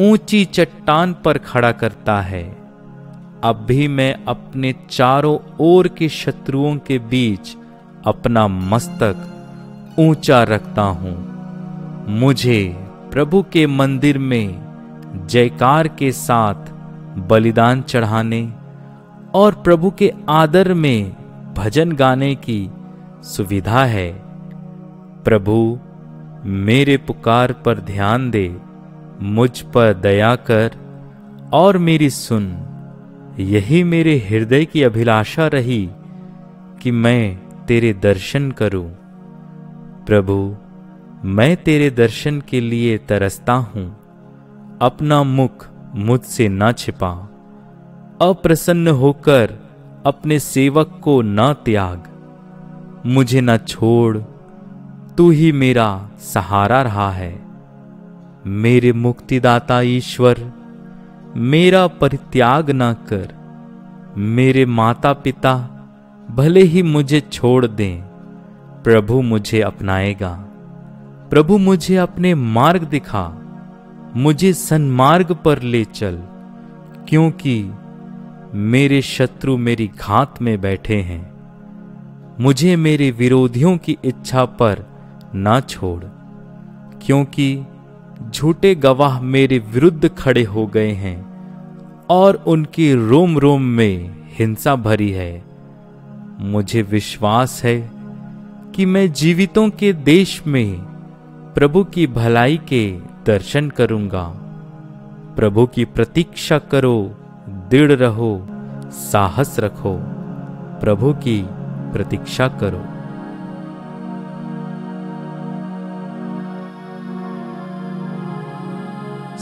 ऊंची चट्टान पर खड़ा करता है। अब भी मैं अपने चारों ओर के शत्रुओं के बीच अपना मस्तक ऊंचा रखता हूं। मुझे प्रभु के मंदिर में जयकार के साथ बलिदान चढ़ाने और प्रभु के आदर में भजन गाने की सुविधा है। प्रभु मेरे पुकार पर ध्यान दे, मुझ पर दया कर और मेरी सुन। यही मेरे हृदय की अभिलाषा रही कि मैं तेरे दर्शन करूं। प्रभु, मैं तेरे दर्शन के लिए तरसता हूं। अपना मुख मुझसे ना छिपा। अप्रसन्न होकर अपने सेवक को ना त्याग। मुझे ना छोड़, तू ही मेरा सहारा रहा है। मेरे मुक्तिदाता ईश्वर, मेरा परित्याग ना कर। मेरे माता पिता भले ही मुझे छोड़ दें, प्रभु मुझे अपनाएगा। प्रभु मुझे अपने मार्ग दिखा, मुझे सन्मार्ग पर ले चल, क्योंकि मेरे शत्रु मेरी घात में बैठे हैं। मुझे मेरे विरोधियों की इच्छा पर ना छोड़, क्योंकि झूठे गवाह मेरे विरुद्ध खड़े हो गए हैं और उनके रोम रोम में हिंसा भरी है। मुझे विश्वास है कि मैं जीवितों के देश में प्रभु की भलाई के दर्शन करूंगा। प्रभु की प्रतीक्षा करो, दृढ़ रहो, साहस रखो। प्रभु की प्रतीक्षा करो।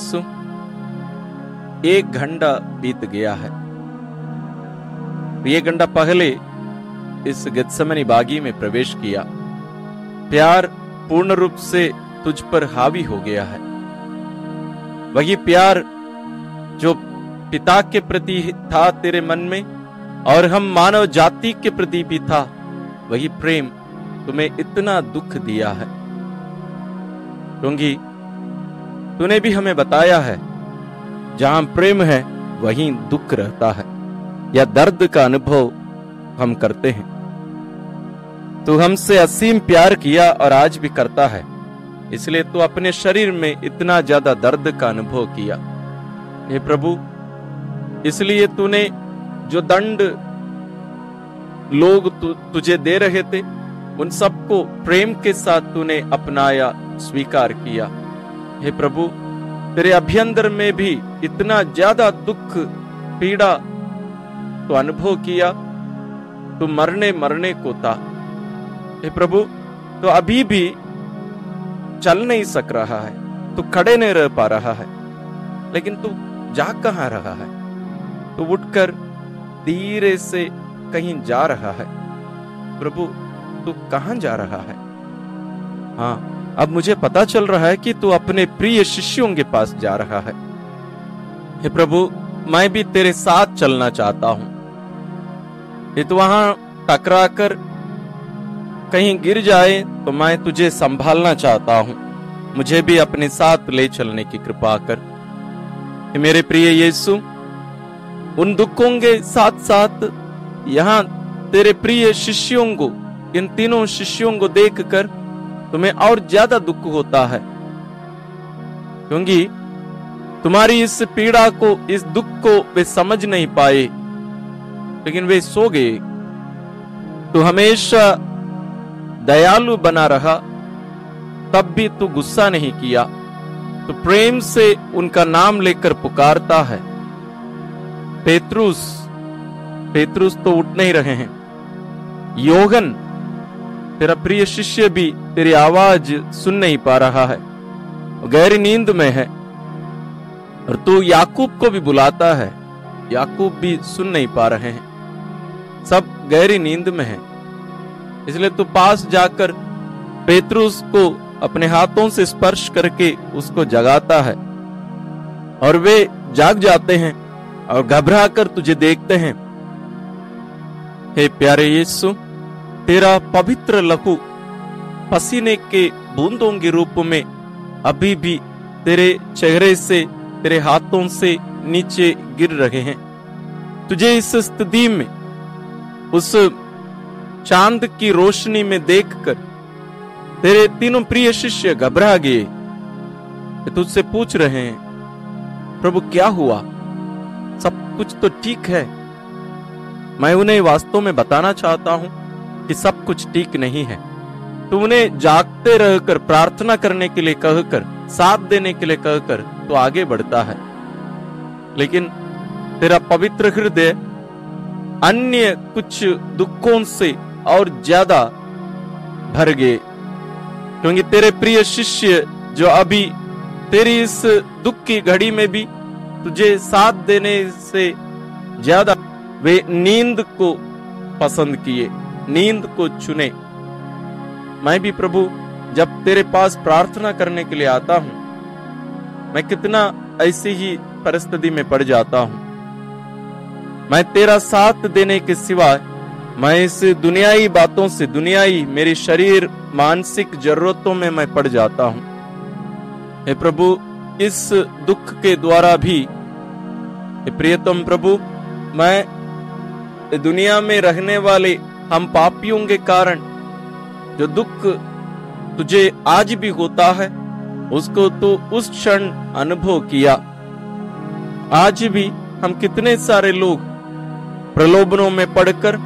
सुन, 1 घंटा बीत गया है। 1 घंटा पहले इस गेत्सेमनी बागी में प्रवेश किया। प्यार पूर्ण रूप से तुझ पर हावी हो गया है। वही प्यार जो पिता के प्रति था तेरे मन में और हम मानव जाति के प्रति भी था, वही प्रेम तुम्हें इतना दुख दिया है। क्योंकि तूने भी हमें बताया है, जहां प्रेम है वहीं दुख रहता है, या दर्द का अनुभव हम करते हैं। तू हमसे असीम प्यार किया और आज भी करता है, इसलिए तू अपने शरीर में इतना ज्यादा दर्द का अनुभव किया। हे प्रभु, इसलिए तूने जो दंड लोग तुझे दे रहे थे, उन सबको प्रेम के साथ तूने अपनाया, स्वीकार किया। हे प्रभु, तेरे अभ्यंतर में भी इतना ज्यादा दुख, पीड़ा तो अनुभव किया। तू मरने को था। हे प्रभु, तो अभी भी चल नहीं सक रहा है, तू खड़े नहीं रह पा रहा है, लेकिन तू जा कहां रहा है? तू उठकर धीरे से कहीं जा रहा है। प्रभु, तू कहां जा रहा है? हाँ, अब मुझे पता चल रहा है कि तू अपने प्रिय शिष्यों के पास जा रहा है। हे प्रभु, मैं भी तेरे साथ चलना चाहता हूं। ये तो वहां टकरा कर कहीं गिर जाए तो मैं तुझे संभालना चाहता हूं। मुझे भी अपने साथ ले चलने की कृपा कर। हे मेरे प्रिय यीशु, उन दुखों के साथ साथ यहां तेरे प्रिय शिष्यों को, इन तीनों शिष्यों को देखकर तुम्हें और ज्यादा दुख होता है, क्योंकि तुम्हारी इस पीड़ा को, इस दुख को वे समझ नहीं पाए, लेकिन वे सो गए। तू हमेशा दयालु बना रहा, तब भी तू गुस्सा नहीं किया। तो प्रेम से उनका नाम लेकर पुकारता है। पेत्रुस तो उठ नहीं रहे हैं। योहन, तेरा प्रिय शिष्य भी तेरी आवाज सुन नहीं पा रहा है, गहरी नींद में है। और तू याकूब को भी बुलाता है, याकूब भी सुन नहीं पा रहे हैं, सब गहरी नींद में है। इसलिए तू पास जाकर पेत्रुस को अपने हाथों से स्पर्श करके उसको जगाता है, और वे जाग जाते हैं और घबरा कर तुझे देखते हैं। हे प्यारे यीशु, तेरा पवित्र लहू पसीने के बूंदों के रूप में अभी भी तेरे चेहरे से, तेरे हाथों से नीचे गिर रहे हैं। तुझे इस स्थिति में, उस चांद की रोशनी में देखकर तेरे तीनों प्रिय शिष्य घबरा गए। तुझसे पूछ रहे हैं, प्रभु क्या हुआ? सब कुछ तो ठीक है। मैं उन्हें वास्तव में बताना चाहता हूं कि सब कुछ ठीक नहीं है। तू उन्हें जागते रहकर, प्रार्थना करने के लिए कहकर, साथ देने के लिए कहकर तो आगे बढ़ता है, लेकिन तेरा पवित्र हृदय अन्य कुछ दुखों से और ज्यादा भर गए, क्योंकि तेरे प्रिय शिष्य जो अभी तेरी इस दुख की घड़ी में भी तुझे साथ देने से ज्यादा वे नींद को पसंद किए, नींद को चुने। मैं भी प्रभु जब तेरे पास प्रार्थना करने के लिए आता हूं, मैं कितना ऐसी ही परिस्थिति में पड़ जाता हूं। मैं तेरा साथ देने के सिवाय मैं इस दुनियाई बातों से, दुनियाई मेरी शरीर मानसिक जरूरतों में मैं पड़ जाता हूं। हे प्रभु, इस दुख के द्वारा भी, हे प्रियतम प्रभु, मैं दुनिया में रहने वाले हम पापियों के कारण जो दुख तुझे आज भी होता है, उसको तो उस क्षण अनुभव किया। आज भी हम कितने सारे लोग प्रलोभनों में पड़कर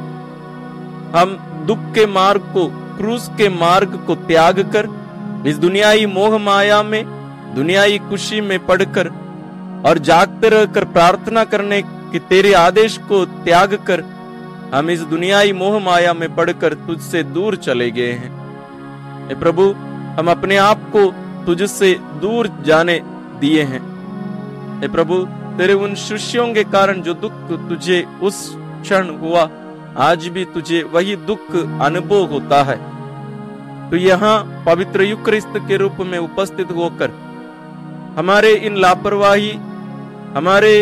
हम दुख के मार्ग को, क्रूस के मार्ग को त्याग कर इस दुनियाई मोह माया में, दुनियाई खुशी में पड़कर और जागते रहकर प्रार्थना करने कि तेरे आदेश को त्याग कर हम इस दुनियाई मोह माया में पड़कर तुझसे दूर चले गए हैं। हे प्रभु, हम अपने आप को तुझसे दूर जाने दिए हैं। हे प्रभु, तेरे उन शिष्यों के कारण जो दुख तुझे उस क्षण हुआ, आज भी तुझे वही दुख अनुभव होता है। तो यहाँ पवित्र यूकरिस्त के रूप में उपस्थित होकर हमारे इन लापरवाही, हमारे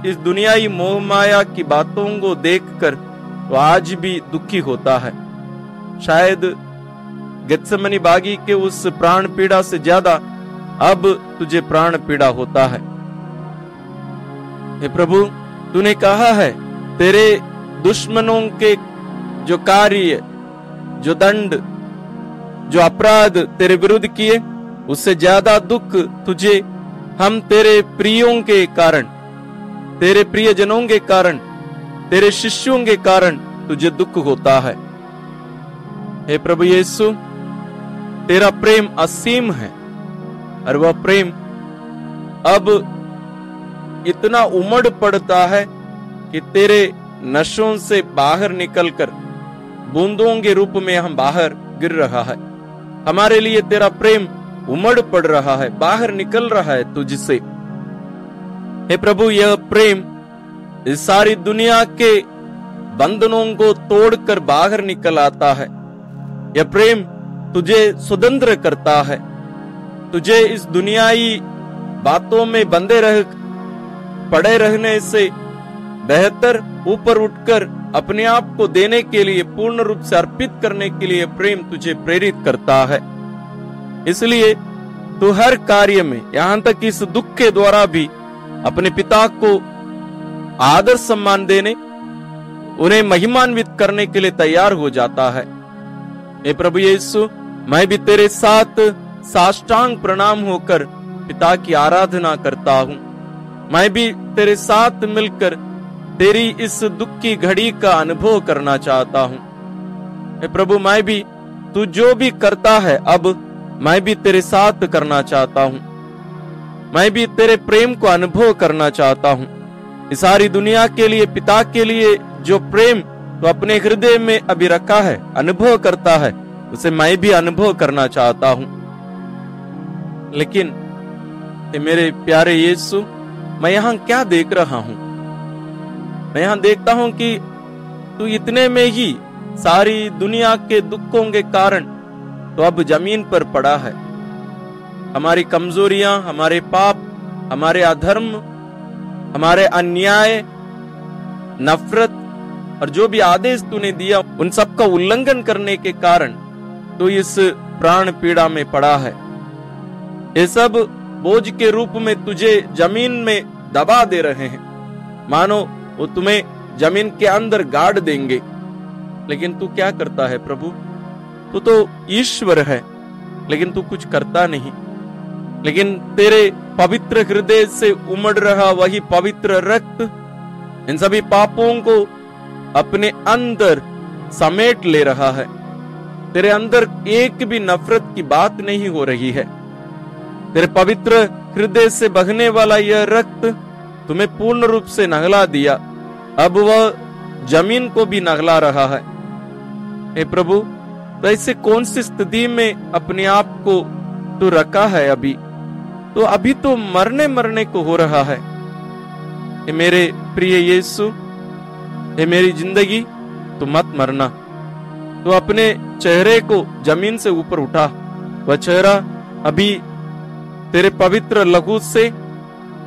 इस दुनियाई मोह माया की बातों को देखकर तो आज भी दुखी होता है। शायद गेत्सेमनी बागी के उस प्राण पीड़ा से ज्यादा अब तुझे प्राण पीड़ा होता है। हे प्रभु, तूने कहा है तेरे दुश्मनों के जो कार्य, जो दंड, जो अपराध तेरे विरुद्ध किए, उससे ज्यादा दुख तुझे हम तेरे प्रियों के कारण, तेरे प्रियजनों के कारण, तेरे शिष्यों के कारण तुझे दुख होता है। हे प्रभु यीशु, तेरा प्रेम असीम है और वह प्रेम अब इतना उमड़ पड़ता है कि तेरे नशों से बाहर निकलकर बूंदों के रूप में हम बाहर गिर रहा है। हमारे लिए तेरा प्रेम उमड़ पड़ रहा है, बाहर निकल रहा है तुझसे। हे प्रभु, यह प्रेम इस सारी दुनिया के बंधनों को तोड़कर बाहर निकल आता है। यह प्रेम तुझे स्वतंत्र करता है, तुझे इस दुनियाई बातों में बंधे पड़े रहने से बेहतर ऊपर उठकर अपने आप को देने के लिए, पूर्ण रूप से अर्पित करने के लिए प्रेम तुझे प्रेरित करता है। इसलिए तू हर कार्य में, यहाँ तक इस दुख के द्वारा भी अपने पिता को आदर सम्मान देने, उन्हें महिमान्वित करने के लिए तैयार हो जाता है। हे प्रभु यीशु, मैं भी तेरे साथ साष्टांग प्रणाम होकर पिता की आराधना करता हूँ। मैं भी तेरे साथ मिलकर तेरी इस दुख की घड़ी का अनुभव करना चाहता हूँ। हे प्रभु, मैं भी तू जो भी करता है अब मैं भी तेरे साथ करना चाहता हूँ। मैं भी तेरे प्रेम को अनुभव करना चाहता हूँ। इस सारी दुनिया के लिए, पिता के लिए जो प्रेम तो अपने हृदय में अभी रखा है, अनुभव करता है, उसे मैं भी अनुभव करना चाहता हूँ। लेकिन मेरे प्यारे यीशु, मैं यहाँ क्या देख रहा हूँ? मैं यहाँ देखता हूँ कि तू इतने में ही सारी दुनिया के दुखों के कारण तो अब जमीन पर पड़ा है। हमारी कमजोरियां, हमारे पाप, हमारे अधर्म, हमारे अन्याय, नफरत और जो भी आदेश तूने दिया, उन सब का उल्लंघन करने के कारण तो इस प्राण पीड़ा में पड़ा है। ये सब बोझ के रूप में तुझे जमीन में दबा दे रहे हैं, मानो वो तुम्हें जमीन के अंदर गाड़ देंगे। लेकिन तू क्या करता है प्रभु? तू तो ईश्वर है, लेकिन तू कुछ करता नहीं। लेकिन तेरे पवित्र हृदय से उमड़ रहा वही पवित्र रक्त इन सभी पापों को अपने अंदर समेट ले रहा है। तेरे अंदर एक भी नफरत की बात नहीं हो रही है। तेरे पवित्र हृदय से बहने वाला यह रक्त तुम्हें पूर्ण रूप से नहला दिया, अब वह जमीन को भी नहला रहा है। हे प्रभु, तो ऐसे कौन सी स्थिति में अपने आप को तू रखा है? अभी तो मरने को हो रहा है। हे मेरे प्रिय यीशु, हे मेरी जिंदगी, तू मत मरना। तू अपने चेहरे को जमीन से ऊपर उठा। वह चेहरा अभी तेरे पवित्र लहू से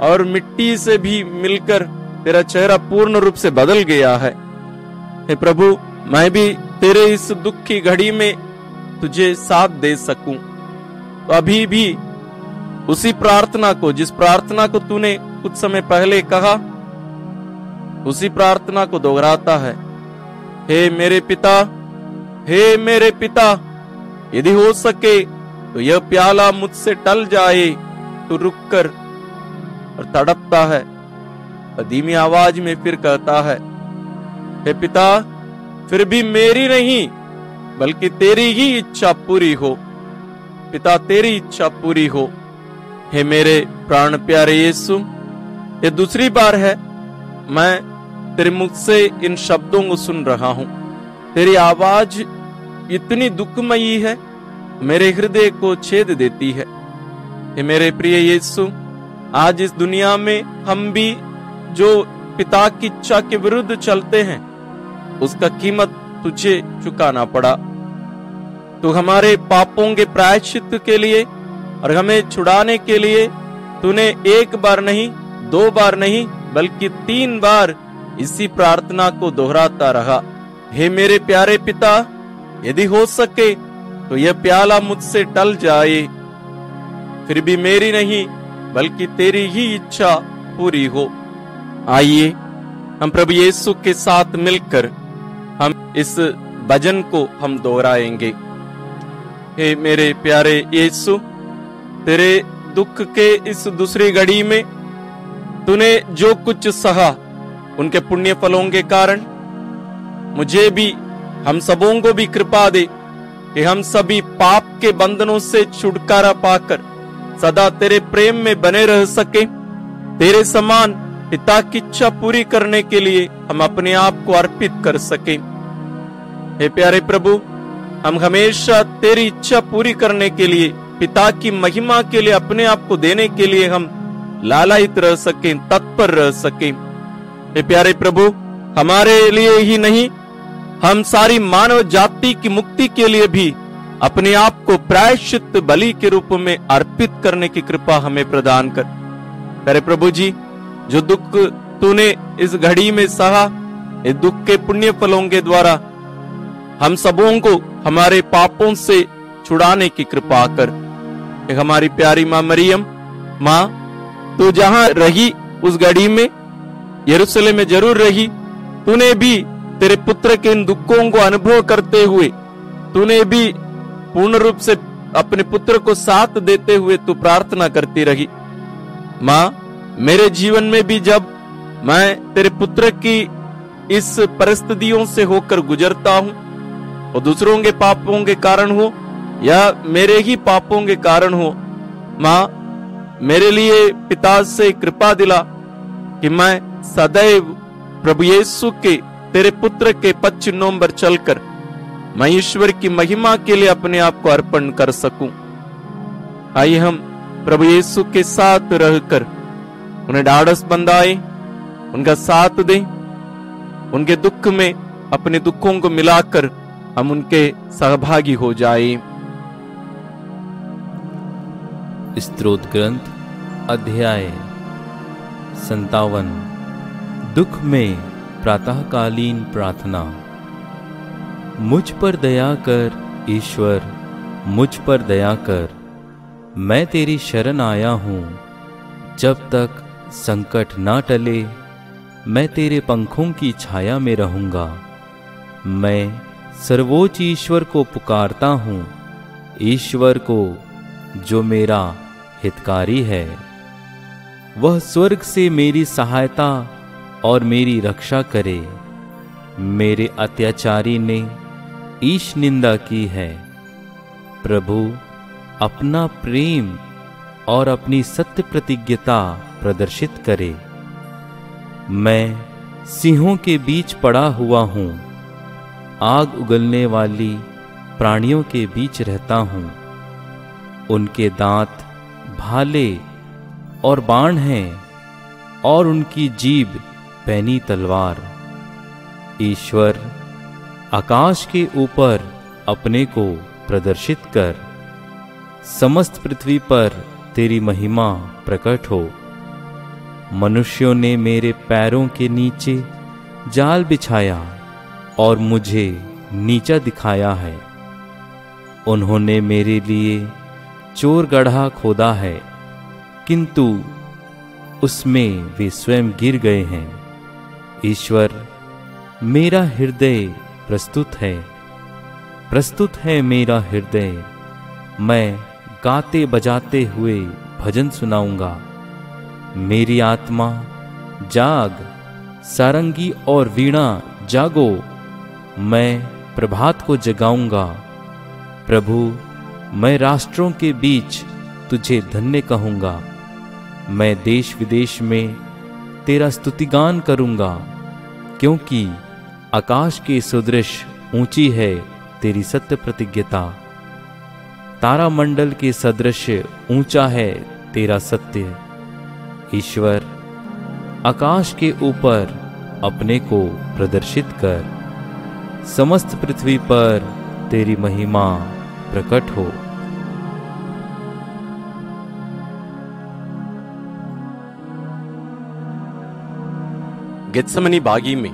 और मिट्टी से भी मिलकर तेरा चेहरा पूर्ण रूप से बदल गया है। हे प्रभु, मैं भी तेरे इस दुख की घड़ी में तुझे साथ दे सकूं, तो अभी भी उसी प्रार्थना को, जिस प्रार्थना को तूने कुछ समय पहले कहा, उसी प्रार्थना को दोहराता है। हे मेरे पिता, हे मेरे पिता, यदि हो सके तो यह प्याला मुझसे टल जाए। तो रुककर और तड़पता है, धीमी आवाज में फिर कहता है, हे पिता, फिर भी मेरी नहीं बल्कि तेरी ही इच्छा पूरी हो। पिता, तेरी इच्छा पूरी हो। हे मेरे प्राण प्यारे यीशु, ये दूसरी बार है मैं तेरे मुख से इन शब्दों को सुन रहा हूं। तेरी आवाज इतनी दुखमयी है, मेरे हृदय को छेद देती है। हे मेरे प्रिय यीशु, आज इस दुनिया में हम भी जो पिता की इच्छा के विरुद्ध चलते हैं, उसका कीमत तुझे चुकाना पड़ा। तू हमारे पापों के प्रायश्चित के लिए और हमें छुड़ाने के लिए तूने एक बार नहीं, 2 बार नहीं, बल्कि 3 बार इसी प्रार्थना को दोहराता रहा। हे मेरे प्यारे पिता, यदि हो सके तो यह प्याला मुझसे टल जाए, फिर भी मेरी नहीं बल्कि तेरी ही इच्छा पूरी हो। आइए हम प्रभु यीशु के साथ मिलकर हम इस भजन को हम दोहराएंगे। हे मेरे प्यारे यीशु, तेरे दुख के इस दूसरी घड़ी में तूने जो कुछ सहा, उनके पुण्य फलों के कारण मुझे भी, हम सबों को भी कृपा दे कि हम सभी पाप के बंधनों से छुटकारा पाकर सदा तेरे प्रेम में बने रह सके। तेरे समान पिता की इच्छा पूरी करने के लिए हम अपने आप को अर्पित कर सके। हे प्यारे प्रभु, हम हमेशा तेरी इच्छा पूरी करने के लिए, पिता की महिमा के लिए, अपने आप को देने के लिए हम लालायित रह सके, तत्पर रह सके। हे प्यारे प्रभु, हमारे लिए ही नहीं, हम सारी मानव जाति की मुक्ति के लिए भी अपने आप को प्रायश्चित बलि के रूप में अर्पित करने की कृपा हमें प्रदान कर। प्यारे प्रभु जी, जो दुख तूने इस घड़ी में सहा, इस दुख के पुण्य फलों के द्वारा हम सबों को हमारे पापों से छुड़ाने की कृपा कर। एक हमारी प्यारी माँ मरियम, माँ तू जहां रही उस घड़ी में, यरूशलेम में जरूर रही, तूने भी तेरे पुत्र के इन दुखों को अनुभव करते हुए, तूने भी पूर्ण रूप से अपने पुत्र को साथ देते हुए तू प्रार्थना करती रही। माँ, मेरे जीवन में भी जब मैं तेरे पुत्र की इस परिस्थितियों से होकर गुजरता हूँ, और दूसरों के पापों के कारण हो या मेरे ही पापों के कारण हो, माँ मेरे लिए पिता से कृपा दिला कि मैं सदैव प्रभु यीशु के, तेरे पुत्र के पद चिन्हों पर चलकर मैं ईश्वर की महिमा के लिए अपने आप को अर्पण कर सकूं। आइए हम प्रभु यीशु के साथ रहकर उन्हें ढाढ़स बंधाए, उनका साथ दें, उनके दुख में अपने दुखों को मिलाकर हम उनके सहभागी हो जाएं। स्तोत्र ग्रंथ अध्याय 57। दुख में प्रातःकालीन प्रार्थना। मुझ पर दया कर ईश्वर, मुझ पर दया कर, मैं तेरी शरण आया हूँ। जब तक संकट ना टले मैं तेरे पंखों की छाया में रहूँगा। मैं सर्वोच्च ईश्वर को पुकारता हूँ, ईश्वर को जो मेरा हितकारी है। वह स्वर्ग से मेरी सहायता और मेरी रक्षा करे। मेरे अत्याचारी ने ईश निंदा की है। प्रभु अपना प्रेम और अपनी सत्य प्रतिज्ञता प्रदर्शित करे। मैं सिंहों के बीच पड़ा हुआ हूँ, आग उगलने वाली प्राणियों के बीच रहता हूँ। उनके दांत भाले और बाण हैं और उनकी जीभ पैनी तलवार। ईश्वर आकाश के ऊपर अपने को प्रदर्शित कर, समस्त पृथ्वी पर तेरी महिमा प्रकट हो। मनुष्यों ने मेरे पैरों के नीचे जाल बिछाया और मुझे नीचा दिखाया है। उन्होंने मेरे लिए चोर गड्ढा खोदा है, किंतु उसमें वे स्वयं गिर गए हैं। ईश्वर, मेरा हृदय प्रस्तुत है मेरा हृदय। मैं गाते बजाते हुए भजन सुनाऊंगा। मेरी आत्मा जाग, सारंगी और वीणा जागो। मैं प्रभात को जगाऊंगा। प्रभु, मैं राष्ट्रों के बीच तुझे धन्य कहूंगा। मैं देश विदेश में तेरा स्तुतिगान करूंगा, क्योंकि आकाश के सदृश ऊंची है तेरी सत्य प्रतिज्ञता। तारामंडल के सदृश ऊंचा है तेरा सत्य। ईश्वर, आकाश के ऊपर अपने को प्रदर्शित कर, समस्त पृथ्वी पर तेरी महिमा प्रकट हो। गेत्सेमनी बागी में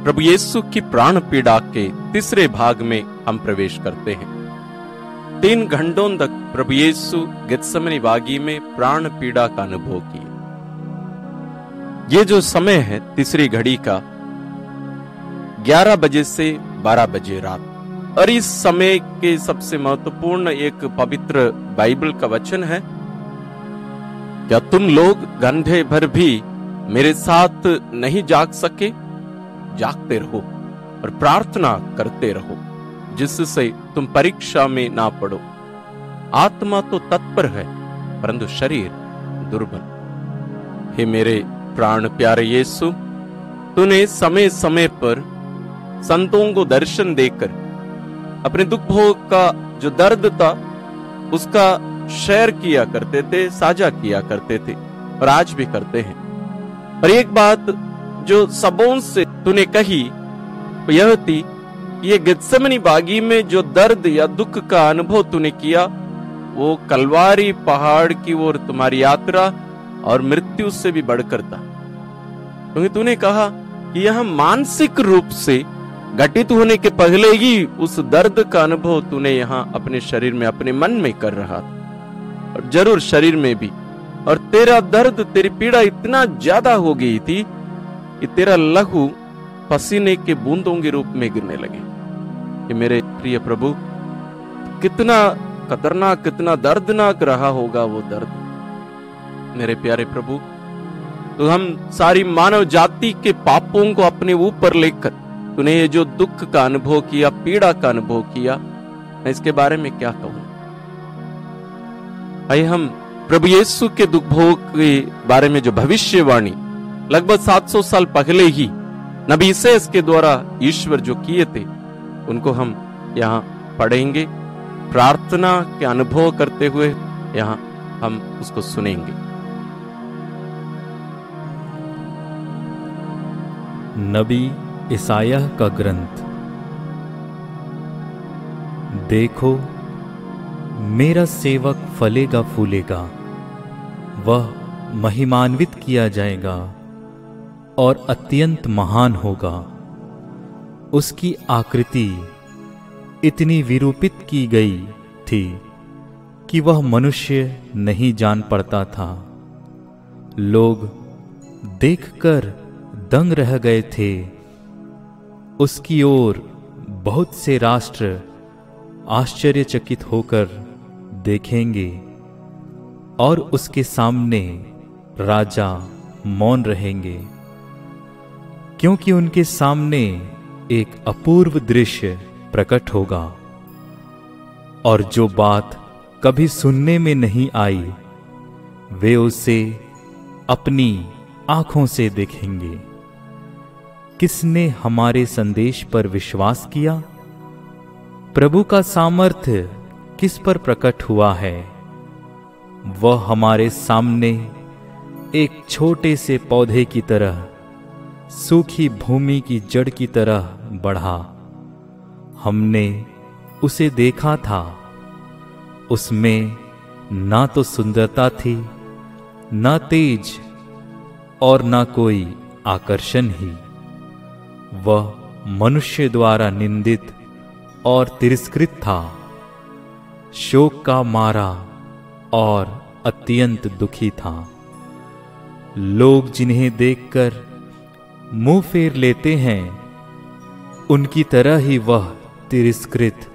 प्रभु यीशु की प्राण पीड़ा के तीसरे भाग में हम प्रवेश करते हैं। 3 घंटों तक प्रभु यीशु गेत्सेमनी बागी में प्राण पीड़ा का अनुभव किए। ये जो समय है तीसरी घड़ी का 11 बजे से 12 बजे रात, और इस समय के सबसे महत्वपूर्ण एक पवित्र बाइबल का वचन है, क्या तुम लोग घंटे भर भी मेरे साथ नहीं जाग सके? जागते रहो और प्रार्थना करते रहो, जिससे तुम परीक्षा में ना पड़ो। आत्मा तो तत्पर है, परंतु शरीर दुर्बल। हे मेरे प्राण प्यारे यीशु, तूने समय समय पर संतों को दर्शन देकर अपने दुख भोग का जो दर्द था उसका शेयर किया करते थे, साझा किया करते थे, और आज भी करते हैं। और एक बात जो सबों से तूने कही वो यह थी, ये गेत्सेमनी बागी में जो दर्द या दुख का अनुभव तूने किया, वो कलवारी पहाड़ की ओर तुम्हारी यात्रा और मृत्यु से भी बढ़कर था। क्योंकि तूने कहा कि यह मानसिक रूप से घटित होने के पहले ही उस दर्द का अनुभव तूने यहाँ अपने शरीर में, अपने मन में कर रहा था, और जरूर शरीर में भी। और तेरा दर्द, तेरी पीड़ा इतना ज्यादा हो गई थी कि तेरा लहू पसीने के बूंदों के रूप में गिरने लगे। कि मेरे प्रिय प्रभु, कितना खतरनाक, कितना दर्दनाक रहा होगा वो दर्द। मेरे प्यारे प्रभु, तो हम सारी मानव जाति के पापों को अपने ऊपर लेकर तूने ये जो दुख का अनुभव किया, पीड़ा का अनुभव किया, मैं इसके बारे में क्या कहूं। आइए हम प्रभु यीशु के दुख भोग के बारे में जो भविष्यवाणी लगभग 700 साल पहले ही नबी ईसायाह के द्वारा ईश्वर जो किए थे, उनको हम यहाँ पढ़ेंगे, प्रार्थना के अनुभव करते हुए यहाँ हम उसको सुनेंगे। नबी ईसायाह का ग्रंथ। देखो, मेरा सेवक फलेगा फूलेगा, वह महिमान्वित किया जाएगा और अत्यंत महान होगा। उसकी आकृति इतनी विरूपित की गई थी कि वह मनुष्य नहीं जान पड़ता था। लोग देखकर दंग रह गए थे। उसकी ओर बहुत से राष्ट्र आश्चर्यचकित होकर देखेंगे और उसके सामने राजा मौन रहेंगे, क्योंकि उनके सामने एक अपूर्व दृश्य प्रकट होगा, और जो बात कभी सुनने में नहीं आई वे उसे अपनी आंखों से देखेंगे। किसने हमारे संदेश पर विश्वास किया? प्रभु का सामर्थ्य किस पर प्रकट हुआ है? वह हमारे सामने एक छोटे से पौधे की तरह, सूखी भूमि की जड़ की तरह बढ़ा। हमने उसे देखा था, उसमें ना तो सुंदरता थी, ना तेज और ना कोई आकर्षण ही। वह मनुष्य द्वारा निंदित और तिरस्कृत था, शोक का मारा और अत्यंत दुखी था। लोग जिन्हें देखकर मुंह फेर लेते हैं, उनकी तरह ही वह तिरस्कृत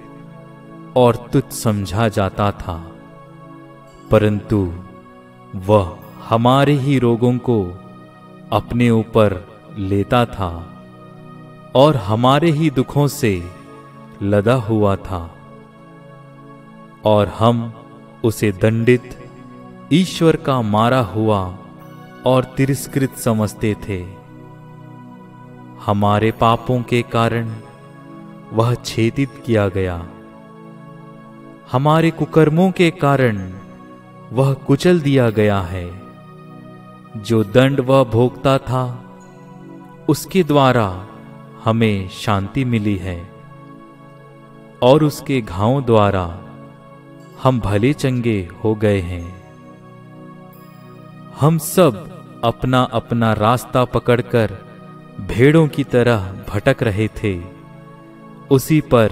और तुच्छ समझा जाता था, परंतु वह हमारे ही रोगों को अपने ऊपर लेता था और हमारे ही दुखों से लदा हुआ था, और हम उसे दंडित, ईश्वर का मारा हुआ और तिरस्कृत समझते थे। हमारे पापों के कारण वह छेदित किया गया, हमारे कुकर्मों के कारण वह कुचल दिया गया है। जो दंड वह भोगता था, उसके द्वारा हमें शांति मिली है, और उसके घावों द्वारा हम भले चंगे हो गए हैं। हम सब अपना अपना रास्ता पकड़कर भेड़ों की तरह भटक रहे थे। उसी पर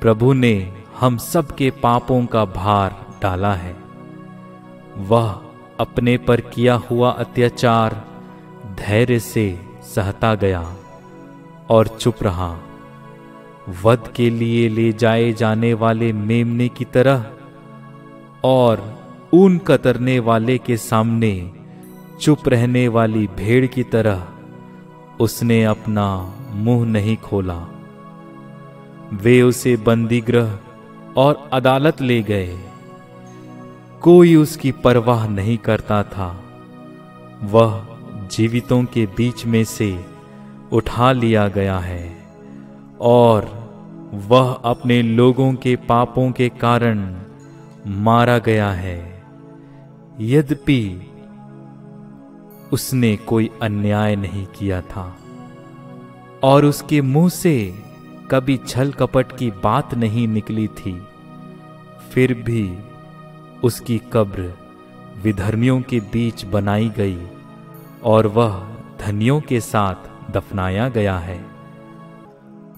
प्रभु ने हम सब के पापों का भार डाला है। वह अपने पर किया हुआ अत्याचार धैर्य से सहता गया और चुप रहा। वध के लिए ले जाए जाने वाले मेमने की तरह और ऊन कतरने वाले के सामने चुप रहने वाली भेड़ की तरह उसने अपना मुंह नहीं खोला। वे उसे बंदीगृह और अदालत ले गए। कोई उसकी परवाह नहीं करता था। वह जीवितों के बीच में से उठा लिया गया है, और वह अपने लोगों के पापों के कारण मारा गया है। यद्यपि उसने कोई अन्याय नहीं किया था, और उसके मुंह से कभी छल कपट की बात नहीं निकली थी, फिर भी उसकी कब्र विधर्मियों के बीच बनाई गई, और वह धनियों के साथ दफनाया गया है।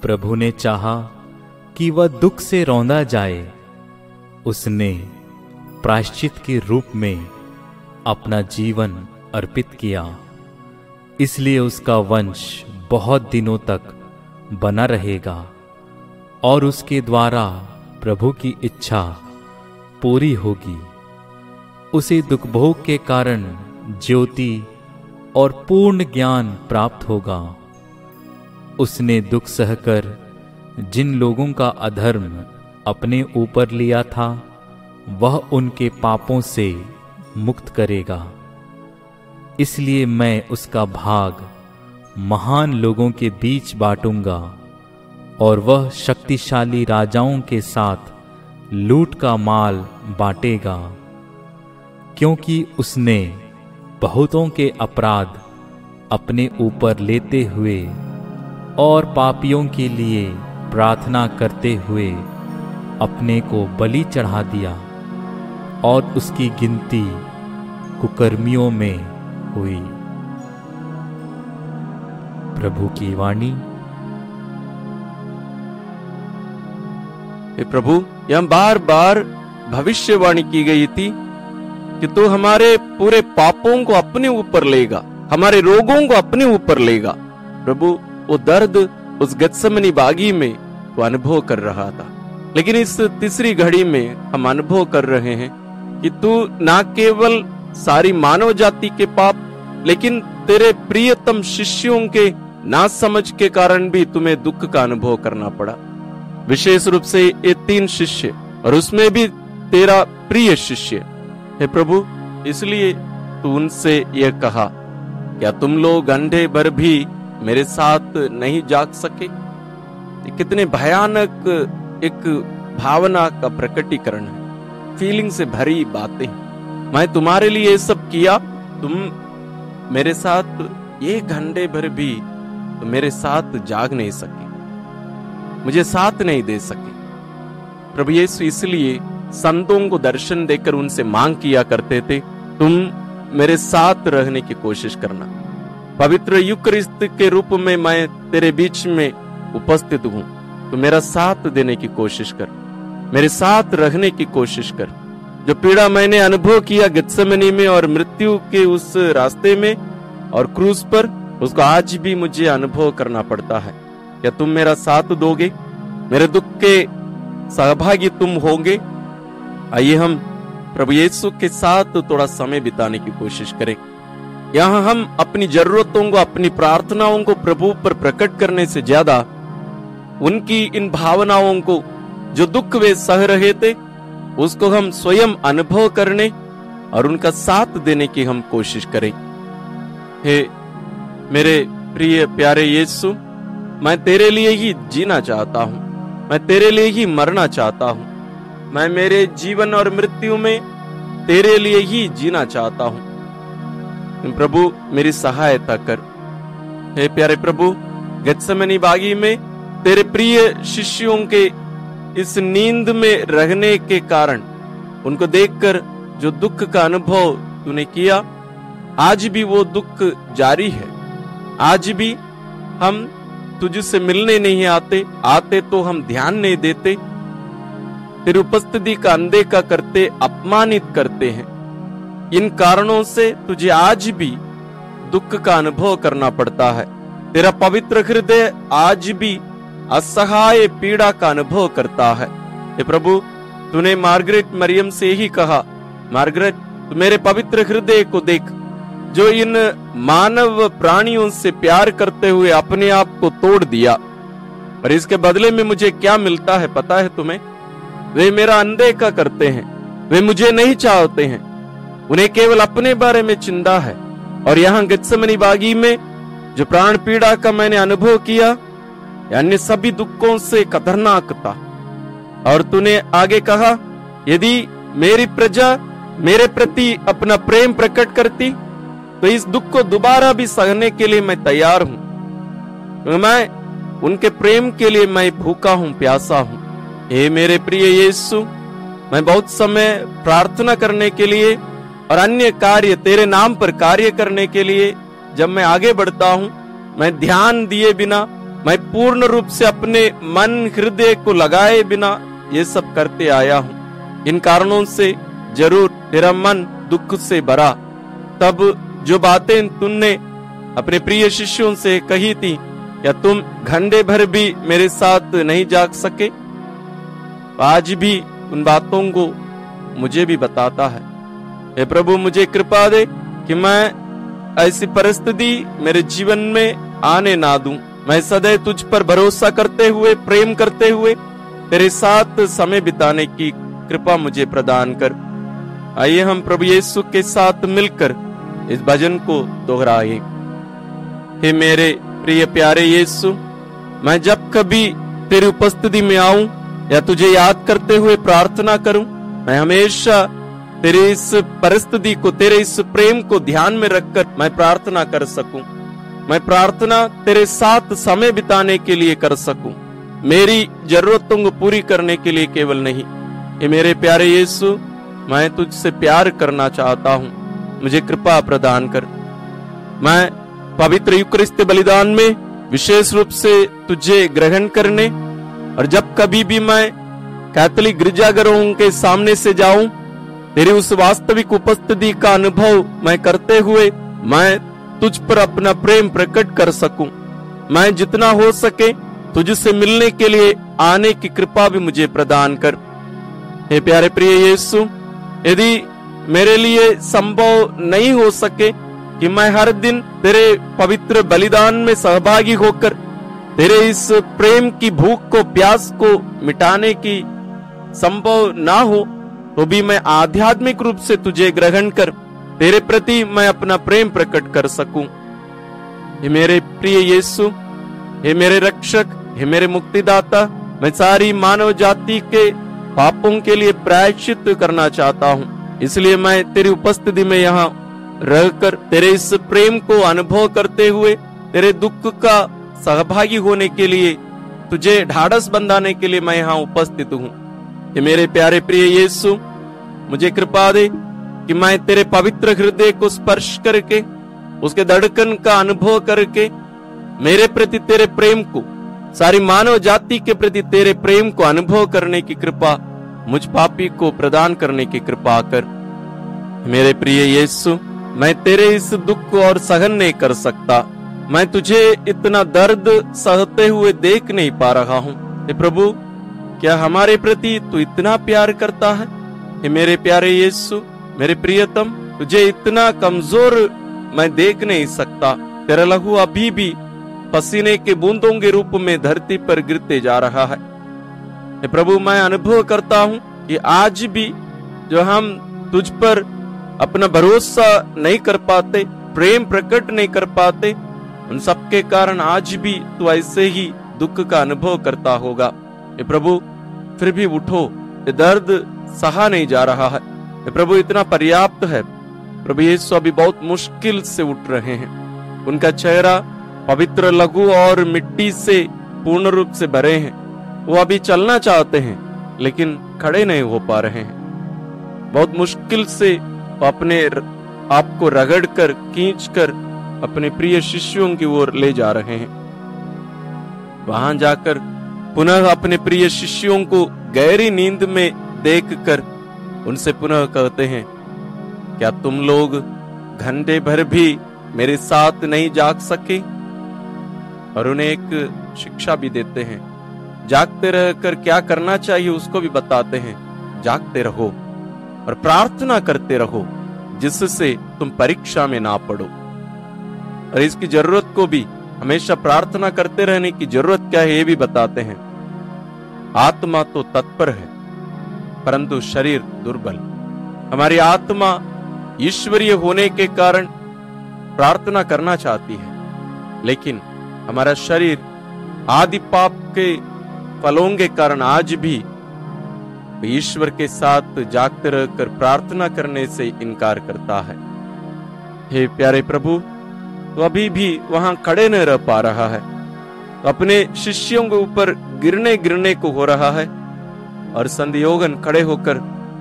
प्रभु ने चाहा कि वह दुख से रौंदा जाए। उसने प्रायश्चित के रूप में अपना जीवन अर्पित किया, इसलिए उसका वंश बहुत दिनों तक बना रहेगा, और उसके द्वारा प्रभु की इच्छा पूरी होगी। उसे दुखभोग के कारण ज्योति और पूर्ण ज्ञान प्राप्त होगा। उसने दुख सहकर जिन लोगों का अधर्म अपने ऊपर लिया था, वह उनके पापों से मुक्त करेगा। इसलिए मैं उसका भाग महान लोगों के बीच बांटूंगा, और वह शक्तिशाली राजाओं के साथ लूट का माल बांटेगा, क्योंकि उसने बहुतों के अपराध अपने ऊपर लेते हुए और पापियों के लिए प्रार्थना करते हुए अपने को बलि चढ़ा दिया, और उसकी गिनती कुकर्मियों में हुई। प्रभु की वाणी। हे प्रभु, यहां बार बार भविष्यवाणी की गई थी कि तू हमारे पूरे पापों को अपने ऊपर लेगा, हमारे रोगों को अपने ऊपर लेगा। प्रभु, वो दर्द उस गेत्सेमनी बागी में तो अनुभव कर रहा था, लेकिन इस तीसरी घड़ी में हम अनुभव कर रहे हैं कि तू ना केवल सारी मानव जाति के पाप, लेकिन तेरे प्रियतम शिष्यों के ना समझ के कारण भी तुम्हें दुख का अनुभव करना पड़ा। विशेष रूप से ये 3 शिष्य, और उसमें भी तेरा प्रिय शिष्य। हे प्रभु, इसलिए तू उनसे यह कहा, क्या तुम लोग घंटे भर भी मेरे साथ नहीं जाग सके? कितने भयानक एक भावना का प्रकटीकरण है, फीलिंग से भरी बातें। मैं तुम्हारे लिए ये सब किया, तुम मेरे साथ 1 घंटे भर भी तो मेरे साथ जाग नहीं सके, मुझे साथ नहीं दे सके। प्रभु यीशु इसलिए संतों को दर्शन देकर उनसे मांग किया करते थे, तुम मेरे साथ रहने की कोशिश करना। पवित्र यूकरिस्त के रूप में मैं तेरे बीच में उपस्थित हूं, तो मेरा साथ देने की कोशिश कर, मेरे साथ रहने की कोशिश कर। जो पीड़ा मैंने अनुभव किया गेत्सेमनी में और मृत्यु के उस रास्ते में और क्रूस पर, उसको आज भी मुझे अनुभव करना पड़ता है। क्या तुम मेरा साथ दोगे? मेरे दुख के सहभागी तुम होगे? आइए हम प्रभु यीशु के साथ थोड़ा समय बिताने की कोशिश करें। यहाँ हम अपनी जरूरतों को, अपनी प्रार्थनाओं को प्रभु पर प्रकट करने से ज्यादा उनकी इन भावनाओं को, जो दुख वे सह रहे थे, उसको हम स्वयं अनुभव करने और उनका साथ देने की हम कोशिश करें। हे मेरे प्रिय प्यारे यीशु, मैं तेरे लिए ही जीना चाहता हूँ, मैं तेरे लिए ही मरना चाहता हूँ, मैं मेरे जीवन और मृत्यु में तेरे लिए ही जीना चाहता हूँ। प्रभु मेरी सहायता कर। हे प्यारे प्रभु, गेत्सेमनी बागी में तेरे प्रिय शिष्यों के इस नींद में रहने के कारण, उनको देखकर जो दुख का अनुभव तूने किया, आज भी वो दुख जारी है। आज भी हम तुझसे मिलने नहीं आते तो हम ध्यान नहीं देते, तेरी उपस्थिति का अनदेखा करते, अपमानित करते हैं। इन कारणों से तुझे आज भी दुख का अनुभव करना पड़ता है। तेरा पवित्र हृदय आज भी असहाय पीड़ा का अनुभव करता है। हे प्रभु, तूने मार्गरेट मरियम से ही कहा, मार्गरेट, तू मेरे पवित्र हृदय को देख, जो इन मानव प्राणियों से प्यार करते हुए अपने आप को तोड़ दिया, और इसके बदले में मुझे क्या मिलता है पता है तुम्हें? वे मेरा अनदेखा करते हैं, वे मुझे नहीं चाहते हैं, उन्हें केवल अपने बारे में चिंता है। और यहाँ गेत्सेमनी बागी में जो प्राण पीड़ा का मैंने अनुभव किया, यानी सभी दुखों से खतरनाक था। और तूने आगे कहा, यदि मेरी प्रजा मेरे प्रति अपना प्रेम प्रकट करती तो इस दुख को दोबारा भी सहने के लिए मैं तैयार हूं। मैं उनके प्रेम के लिए मैं भूखा हूं, प्यासा हूं। हे मेरे प्रिय यीशु, मैं बहुत समय प्रार्थना करने के लिए और अन्य कार्य, तेरे नाम पर कार्य करने के लिए जब मैं आगे बढ़ता हूं, मैं ध्यान दिए बिना, मैं पूर्ण रूप से अपने मन हृदय को लगाए बिना ये सब करते आया हूं। इन कारणों से जरूर तेरा मन दुख से भरा। तब जो बातें तुमने अपने प्रिय शिष्यों से कही थी, या तुम घंटे भर भी मेरे साथ नहीं जाग सके, आज भी उन बातों को मुझे भी बताता है। हे प्रभु, मुझे कृपा दे कि मैं ऐसी परिस्थिति मेरे जीवन में आने ना दूं। मैं सदैव तुझ पर भरोसा करते हुए, प्रेम करते हुए तेरे साथ समय बिताने की कृपा मुझे प्रदान कर। आइए हम प्रभु यीशु के साथ मिलकर इस भजन को दोहराए। हे मेरे प्रिय प्यारे यीशु, मैं जब कभी तेरी उपस्थिति में आऊं या तुझे याद करते हुए प्रार्थना करूं, मैं हमेशा तेरे इस परिस्थिति को, तेरे इस प्रेम को ध्यान में रखकर मैं प्रार्थना कर सकूं। मैं प्रार्थना तेरे साथ समय बिताने के लिए कर सकूं, मेरी जरूरतों को पूरी करने के लिए केवल नहीं। ये मेरे प्यारे यीशु, मैं तुझसे प्यार करना चाहता हूं, मुझे कृपा प्रदान कर। मैं पवित्र यूकरिस्त बलिदान में विशेष रूप से तुझे ग्रहण करने, और जब कभी भी मैं कैथोलिक गिरजाघरों के सामने से जाऊं, तेरी उस वास्तविक उपस्थिति का अनुभव मैं करते हुए मैं तुझ पर अपना प्रेम प्रकट कर सकूं। मैं जितना हो सके तुझसे मिलने के लिए आने की कृपा भी मुझे प्रदान कर। हे प्यारे प्रिय यीशु, यदि मेरे लिए संभव नहीं हो सके कि मैं हर दिन तेरे पवित्र बलिदान में सहभागी होकर तेरे इस प्रेम की भूख को, प्यास को मिटाने की संभव ना हो, तो भी मैं आध्यात्मिक रूप से तुझे ग्रहण कर तेरे प्रति मैं अपना प्रेम प्रकट कर सकूं। हे मेरे प्रिय यीशु, हे मेरे रक्षक, हे मेरे मुक्तिदाता, मैं सारी मानव जाति के पापों के लिए प्रायश्चित करना चाहता हूं। इसलिए मैं तेरी उपस्थिति में यहाँ रहकर तेरे इस प्रेम को अनुभव करते हुए तेरे दुख का सहभागी होने के लिए, तुझे ढाढ़स बंधाने के लिए मैं यहाँ उपस्थित हूँ। ये मेरे प्यारे प्रिय यीशु, मुझे कृपा दे कि मैं तेरे पवित्र हृदय को स्पर्श करके, उसके धड़कन का अनुभव करके, मेरे प्रति तेरे प्रेम को, सारी मानव जाति के प्रति तेरे प्रेम को अनुभव करने की कृपा मुझ पापी को प्रदान करने की कृपा कर। मेरे प्रिय यीशु, मैं तेरे इस दुख को और सहन नहीं कर सकता। मैं तुझे इतना दर्द सहते हुए देख नहीं पा रहा हूँ। हे प्रभु, क्या हमारे प्रति तू इतना प्यार करता है? हे मेरे प्यारे यीशु, मेरे प्रियतम, तुझे इतना कमजोर मैं देख नहीं सकता। तेरा लहू अभी भी पसीने के बूंदों के रूप में धरती पर गिरते जा रहा है। हे प्रभु, मैं अनुभव करता हूं कि आज भी जो हम तुझ पर अपना भरोसा नहीं कर पाते, प्रेम प्रकट नहीं कर पाते, उन सब के कारण आज भी तू ऐसे ही दुख का अनुभव करता होगा। हे प्रभु, फिर भी उठो, ये दर्द सहा नहीं जा रहा है। हे प्रभु, इतना पर्याप्त है। प्रभु यीशु अभी बहुत मुश्किल से उठ रहे हैं। उनका चेहरा पवित्र लहू और मिट्टी से पूर्ण रूप से भरे हैं। वो अभी चलना चाहते हैं लेकिन खड़े नहीं हो पा रहे हैं। बहुत मुश्किल से वो अपने आप को रगड़ कर, खींच कर अपने प्रिय शिष्यों की ओर ले जा रहे हैं। वहां जाकर पुनः अपने प्रिय शिष्यों को गहरी नींद में देखकर उनसे पुनः कहते हैं, क्या तुम लोग घंटे भर भी मेरे साथ नहीं जाग सके? और उन्हें एक शिक्षा भी देते हैं। जागते रहकर क्या करना चाहिए उसको भी बताते हैं। जागते रहो और प्रार्थना करते रहो जिससे तुम परीक्षा में ना पड़ो। और इसकी जरूरत को भी, हमेशा प्रार्थना करते रहने की जरूरत क्या है ये भी बताते हैं। आत्मा तो तत्पर है परंतु शरीर दुर्बल। हमारी आत्मा ईश्वरीय होने के कारण प्रार्थना करना चाहती है, लेकिन हमारा शरीर आदि पाप के फलों के कारण आज भी ईश्वर के साथ जागते रहकर प्रार्थना करने से इनकार करता है। हे प्यारे प्रभु, तो अभी भी वहां खड़े न रह पा रहा है, तो अपने शिष्यों के ऊपर गिरने को हो रहा है और संधियोगन खड़े होकर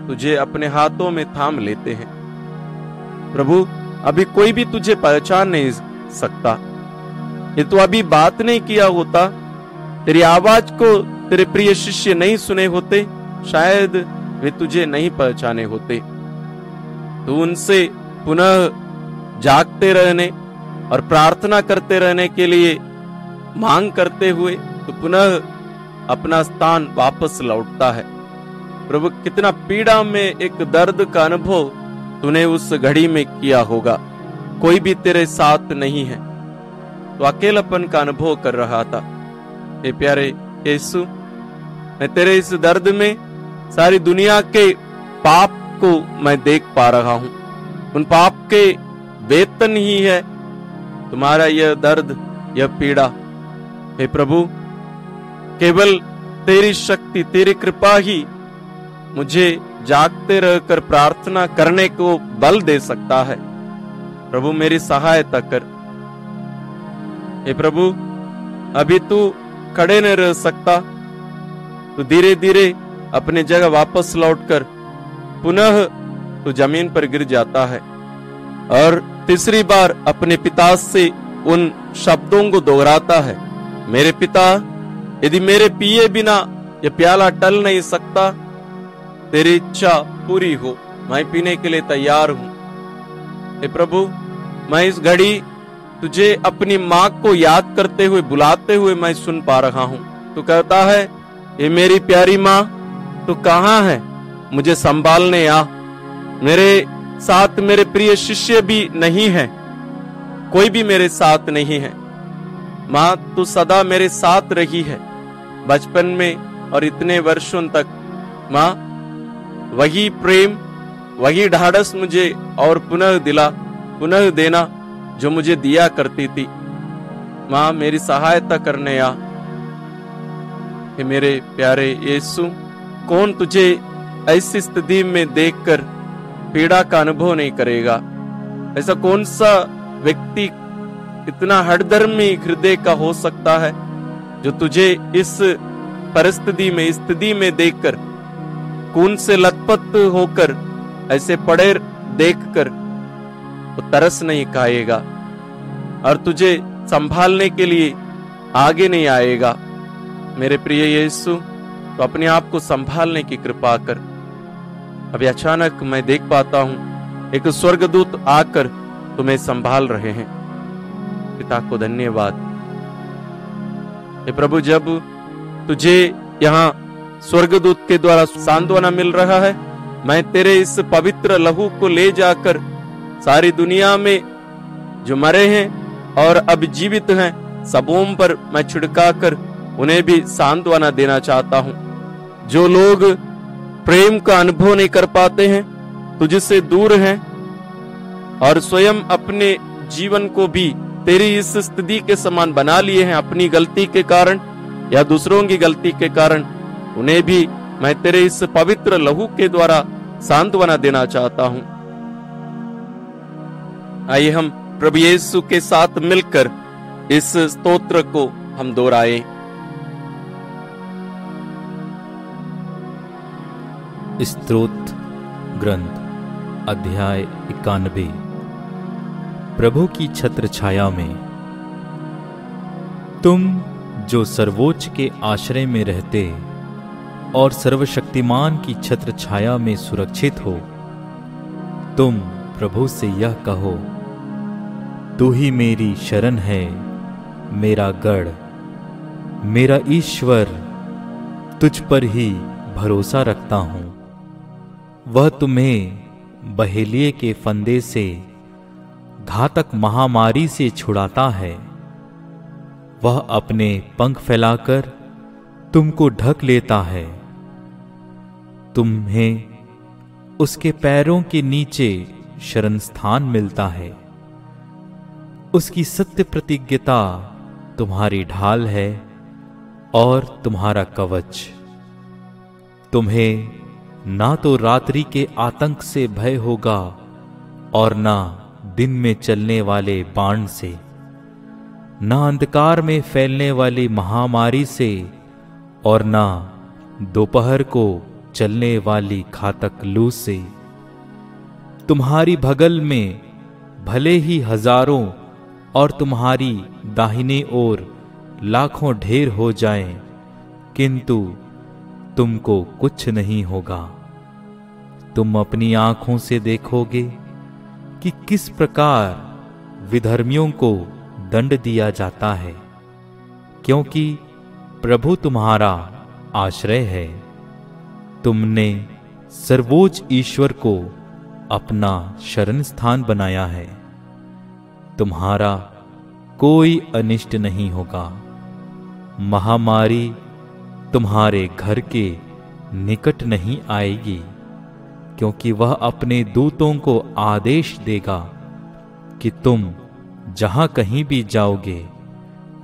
तुझे अपने हाथों में थाम लेते हैं। प्रभु, अभी कोई भी तुझे पहचान नहीं सकता। ये तो अभी बात नहीं किया होता, तेरी आवाज को तेरे प्रिय शिष्य नहीं सुने होते, शायद वे तुझे नहीं पहचाने होते। तू उनसे पुनः जागते रहने और प्रार्थना करते रहने के लिए मांग करते हुए तो पुनः अपना स्थान वापस लौटता है। प्रभु, कितना पीड़ा में एक दर्द का अनुभव तूने उस घड़ी में किया होगा। कोई भी तेरे साथ नहीं है, तो अकेलापन का अनुभव कर रहा था। हे प्यारे यीशु, मैं तेरे इस दर्द में सारी दुनिया के पाप को मैं देख पा रहा हूं। उन पाप के वेतन ही है तुम्हारा यह दर्द, यह पीड़ा। हे प्रभु, केवल तेरी शक्ति, तेरी कृपा ही मुझे जागते रहकर प्रार्थना करने को बल दे सकता है। प्रभु, मेरी सहायता कर। हे प्रभु, अभी तू खड़े न रह सकता, तो धीरे धीरे अपने जगह वापस लौटकर पुनः तो जमीन पर गिर जाता है और तीसरी बार अपने पिता से उन शब्दों को दोहराता है, मेरे पिता, यदि मेरे पिए बिना यह प्याला टल नहीं सकता, तेरी इच्छा पूरी हो, मैं पीने के लिए तैयार हूं। हे प्रभु, मैं इस घड़ी तुझे अपनी माँ को याद करते हुए, बुलाते हुए मैं सुन पा रहा हूं। तू कहता है, ये मेरी प्यारी माँ, तू कहाँ है? मुझे संभालने आ। मेरे साथ मेरे प्रिय शिष्य भी नहीं है, कोई भी मेरे साथ नहीं है। माँ, तू सदा मेरे साथ रही है, बचपन में और इतने वर्षों तक। माँ, वही प्रेम, वही ढाढ़स मुझे और पुनः देना जो मुझे दिया करती थी। माँ, मेरी सहायता करने आ। कि मेरे प्यारे यीशु, कौन तुझे ऐसी स्थिति में देखकर पीड़ा का अनुभव नहीं करेगा? ऐसा कौन सा व्यक्ति इतना हठधर्मी हृदय का हो सकता है जो तुझे इस परिस्थिति में, इस स्थिति में देखकर, खून से लथपथ होकर ऐसे पड़े देखकर वो तरस नहीं खाएगा और तुझे संभालने के लिए आगे नहीं आएगा? मेरे प्रिय यीशु, तो अपने आप को संभालने की कृपा कर। अभी अचानक मैं देख पाता हूं एक स्वर्गदूत आकर तुम्हें संभाल रहे हैं। पिता को धन्यवाद। हे प्रभु, जब तुझे यहाँ स्वर्गदूत के द्वारा सांत्वना मिल रहा है, मैं तेरे इस पवित्र लहू को ले जाकर सारी दुनिया में जो मरे हैं और अब जीवित हैं, सबों पर मैं छिड़काकर उन्हें भी सांत्वना देना चाहता हूं। जो लोग प्रेम का अनुभव नहीं कर पाते हैं, तुझसे दूर हैं और स्वयं अपने जीवन को भी तेरी इस स्थिति के समान बना लिए हैं अपनी गलती के कारण या दूसरों की गलती के कारण, उन्हें भी मैं तेरे इस पवित्र लहू के द्वारा सांत्वना देना चाहता हूं। आइए हम प्रभु यीशु के साथ मिलकर इस स्तोत्र को हम दोहराएं। स्तोत्र ग्रंथ अध्याय 91। प्रभु की छत्र छाया में। तुम जो सर्वोच्च के आश्रय में रहते और सर्वशक्तिमान की छत्र छाया में सुरक्षित हो, तुम प्रभु से यह कहो, तू ही मेरी शरण है, मेरा गढ़, मेरा ईश्वर, तुझ पर ही भरोसा रखता हूं। वह तुम्हें बहेलिए के फंदे से, घातक महामारी से छुड़ाता है। वह अपने पंख फैलाकर तुमको ढक लेता है। तुम्हें उसके पैरों के नीचे शरण स्थान मिलता है। उसकी सत्य प्रतिज्ञता तुम्हारी ढाल है और तुम्हारा कवच। तुम्हें ना तो रात्रि के आतंक से भय होगा और ना दिन में चलने वाले बाण से, ना अंधकार में फैलने वाली महामारी से और ना दोपहर को चलने वाली घातक लू से। तुम्हारी बगल में भले ही हजारों और तुम्हारी दाहिने ओर लाखों ढेर हो जाएं, किंतु तुमको कुछ नहीं होगा। तुम अपनी आंखों से देखोगे कि किस प्रकार विधर्मियों को दंड दिया जाता है, क्योंकि प्रभु तुम्हारा आश्रय है। तुमने सर्वोच्च ईश्वर को अपना शरण स्थान बनाया है। तुम्हारा कोई अनिष्ट नहीं होगा। महामारी तुम्हारे घर के निकट नहीं आएगी, क्योंकि वह अपने दूतों को आदेश देगा कि तुम जहां कहीं भी जाओगे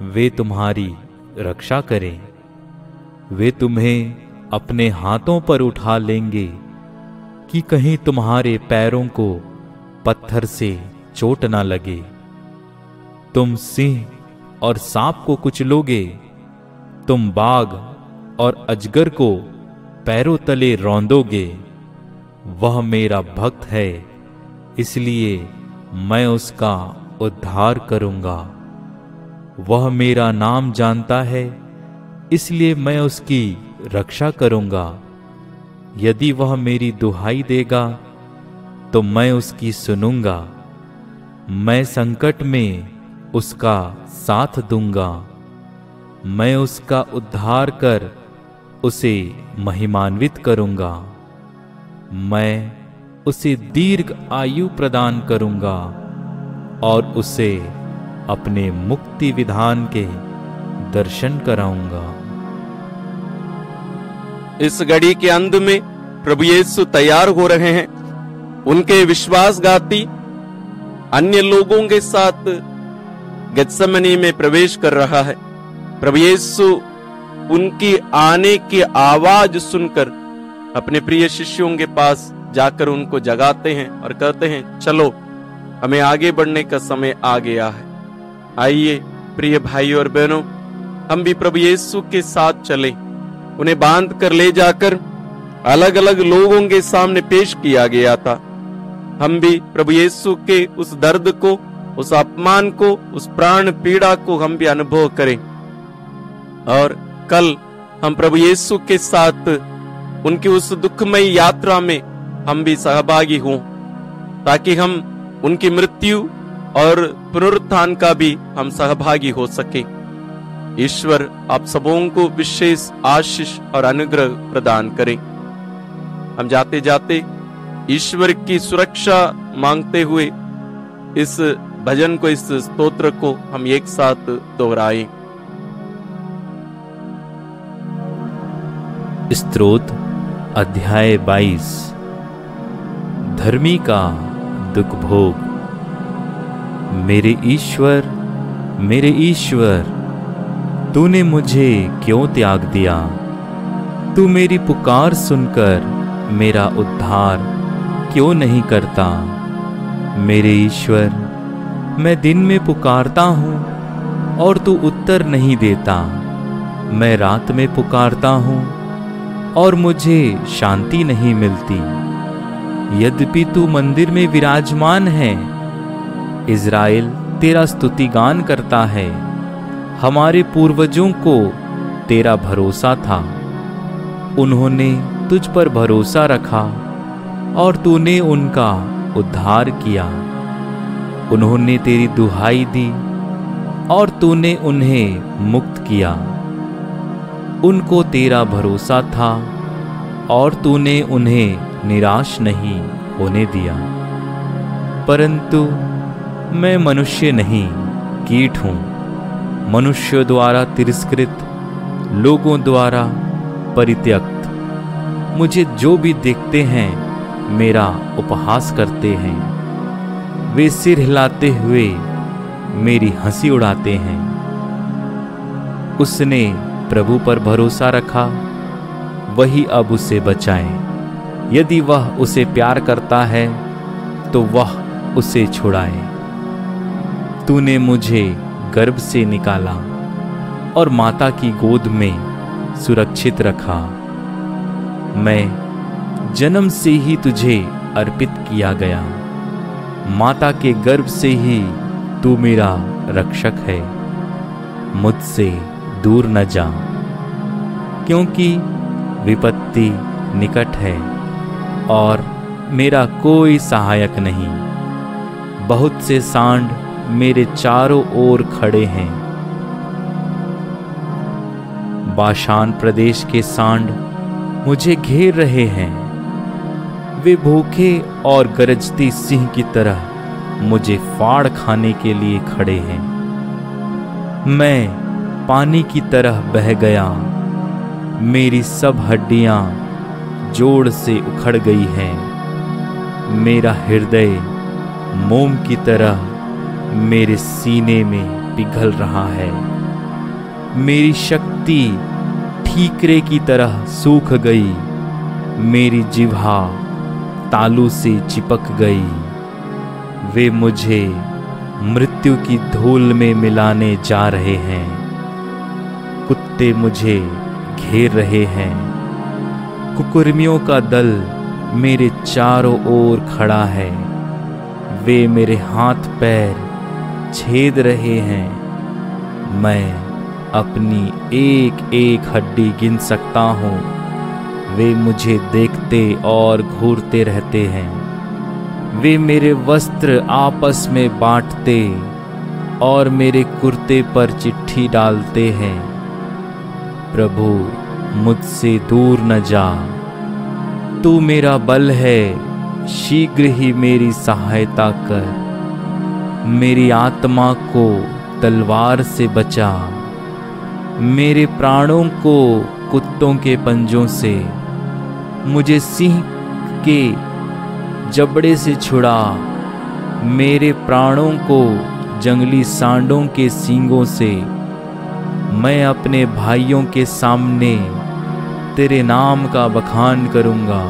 वे तुम्हारी रक्षा करें। वे तुम्हें अपने हाथों पर उठा लेंगे कि कहीं तुम्हारे पैरों को पत्थर से चोट ना लगे। तुम सिंह और सांप को कुचलोगे। तुम बाघ और अजगर को पैरों तले रौंदोगे। वह मेरा भक्त है, इसलिए मैं उसका उद्धार करूंगा। वह मेरा नाम जानता है, इसलिए मैं उसकी रक्षा करूंगा। यदि वह मेरी दुहाई देगा तो मैं उसकी सुनूंगा। मैं संकट में उसका साथ दूंगा। मैं उसका उद्धार कर उसे महिमान्वित करूंगा। मैं उसे दीर्घ आयु प्रदान करूंगा और उसे अपने मुक्ति विधान के दर्शन कराऊंगा। इस घड़ी के अंत में प्रभु यीशु तैयार हो रहे हैं। उनके विश्वासघाती अन्य लोगों के साथ गेत्सेमनी में प्रवेश कर रहा है। प्रभु यीशु उनकी आने की आवाज सुनकर अपने प्रिय शिष्यों के पास जाकर उनको जगाते हैं और कहते हैं, चलो हमें आगे बढ़ने का समय आ गया है। आइए प्रिय भाई और बहनों, हम भी प्रभु यीशु के साथ चलें। उन्हें बांध कर ले जाकर अलग अलग लोगों के सामने पेश किया गया था। हम भी प्रभु यीशु के उस दर्द को, उस अपमान को, उस प्राण पीड़ा को हम भी अनुभव करें और कल हम प्रभु यीशु के साथ उनकी उस दुखमयी यात्रा में हम भी सहभागी हों, ताकि हम उनकी मृत्यु और पुनरुत्थान का भी हम सहभागी हो सके। ईश्वर आप सबों को विशेष आशीष और अनुग्रह प्रदान करें। हम जाते जाते ईश्वर की सुरक्षा मांगते हुए इस भजन को, इस स्तोत्र को हम एक साथ दोहराएं। स्तोत्र अध्याय 22। धर्मी का दुख भोग। मेरे ईश्वर, तूने मुझे क्यों त्याग दिया? तू मेरी पुकार सुनकर मेरा उद्धार क्यों नहीं करता? मेरे ईश्वर, मैं दिन में पुकारता हूँ और तू उत्तर नहीं देता। मैं रात में पुकारता हूँ और मुझे शांति नहीं मिलती। यद्यपि तू मंदिर में विराजमान है, इज़राइल तेरा स्तुतिगान करता है। हमारे पूर्वजों को तेरा भरोसा था, उन्होंने तुझ पर भरोसा रखा और तूने उनका उद्धार किया। उन्होंने तेरी दुहाई दी और तूने उन्हें मुक्त किया। उनको तेरा भरोसा था और तूने उन्हें निराश नहीं होने दिया। परंतु मैं मनुष्य नहीं, कीट हूँ, मनुष्य द्वारा तिरस्कृत, लोगों द्वारा परित्यक्त। मुझे जो भी देखते हैं मेरा उपहास करते हैं। वे सिर हिलाते हुए मेरी हंसी उड़ाते हैं। उसने प्रभु पर भरोसा रखा, वही अब उसे बचाए। यदि वह उसे प्यार करता है तो वह उसे छुड़ाए। तूने मुझे गर्भ से निकाला और माता की गोद में सुरक्षित रखा। मैं जन्म से ही तुझे अर्पित किया गया। माता के गर्भ से ही तू मेरा रक्षक है। मुझसे दूर न जा, क्योंकि विपत्ति निकट है और मेरा कोई सहायक नहीं। बहुत से सांड मेरे चारों ओर खड़े हैं। बाशान प्रदेश के सांड मुझे घेर रहे हैं। वे भूखे और गरजती सिंह की तरह मुझे फाड़ खाने के लिए खड़े हैं। मैं पानी की तरह बह गया। मेरी सब हड्डियां जोड़ से उखड़ गई हैं। मेरा हृदय मोम की तरह मेरे सीने में पिघल रहा है। मेरी शक्ति ठीकरे की तरह सूख गई। मेरी जिह्वा तालू से चिपक गई। वे मुझे मृत्यु की धूल में मिलाने जा रहे हैं। कुत्ते मुझे घेर रहे हैं। कुकुर्मियों का दल मेरे चारों ओर खड़ा है। वे मेरे हाथ पैर छेद रहे हैं। मैं अपनी एक एक हड्डी गिन सकता हूँ। वे मुझे देखते और घूरते रहते हैं। वे मेरे वस्त्र आपस में बांटते और मेरे कुर्ते पर चिट्ठी डालते हैं। प्रभु, मुझसे दूर न जा। तू मेरा बल है, शीघ्र ही मेरी सहायता कर। मेरी आत्मा को तलवार से बचा। मेरे प्राणों को कुत्तों के पंजों से, मुझे सिंह के जबड़े से छुड़ा। मेरे प्राणों को जंगली सांडों के सींगों से। मैं अपने भाइयों के सामने तेरे नाम का बखान करूँगा।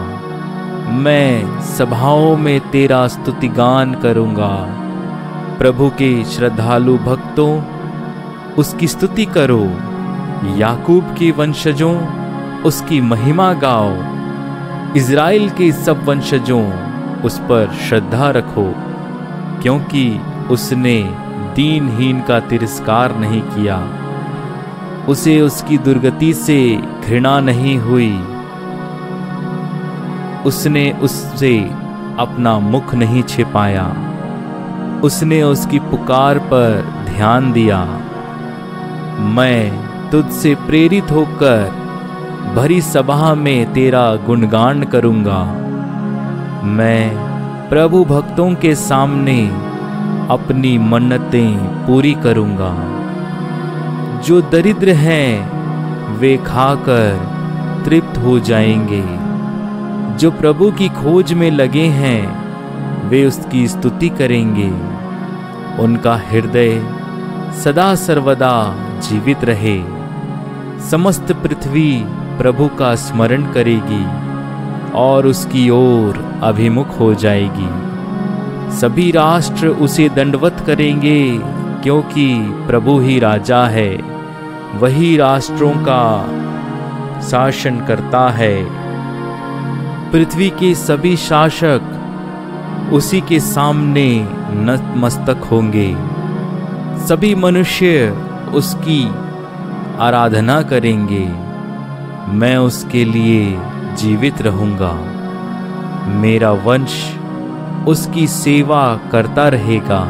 मैं सभाओं में तेरा स्तुतिगान करूँगा। प्रभु के श्रद्धालु भक्तों, उसकी स्तुति करो। याकूब के वंशजों, उसकी महिमा गाओ। इज़राइल के सब वंशजों, उस पर श्रद्धा रखो, क्योंकि उसने दीनहीन का तिरस्कार नहीं किया। उसे उसकी दुर्गति से घृणा नहीं हुई। उसने उससे अपना मुख नहीं छिपाया। उसने उसकी पुकार पर ध्यान दिया। मैं तुझसे प्रेरित होकर भरी सभा में तेरा गुणगान करूँगा। मैं प्रभु भक्तों के सामने अपनी मन्नतें पूरी करूंगा। जो दरिद्र हैं वे खाकर तृप्त हो जाएंगे। जो प्रभु की खोज में लगे हैं वे उसकी स्तुति करेंगे। उनका हृदय सदा सर्वदा जीवित रहे। समस्त पृथ्वी प्रभु का स्मरण करेगी और उसकी ओर अभिमुख हो जाएगी। सभी राष्ट्र उसे दंडवत करेंगे, क्योंकि प्रभु ही राजा है, वही राष्ट्रों का शासन करता है। पृथ्वी के सभी शासक उसी के सामने नतमस्तक होंगे। सभी मनुष्य उसकी आराधना करेंगे। मैं उसके लिए जीवित रहूंगा। मेरा वंश उसकी सेवा करता रहेगा।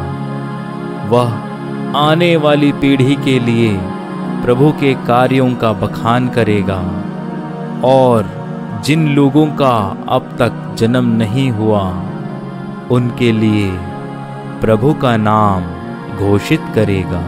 वह आने वाली पीढ़ी के लिए प्रभु के कार्यों का बखान करेगा और जिन लोगों का अब तक जन्म नहीं हुआ उनके लिए प्रभु का नाम घोषित करेगा।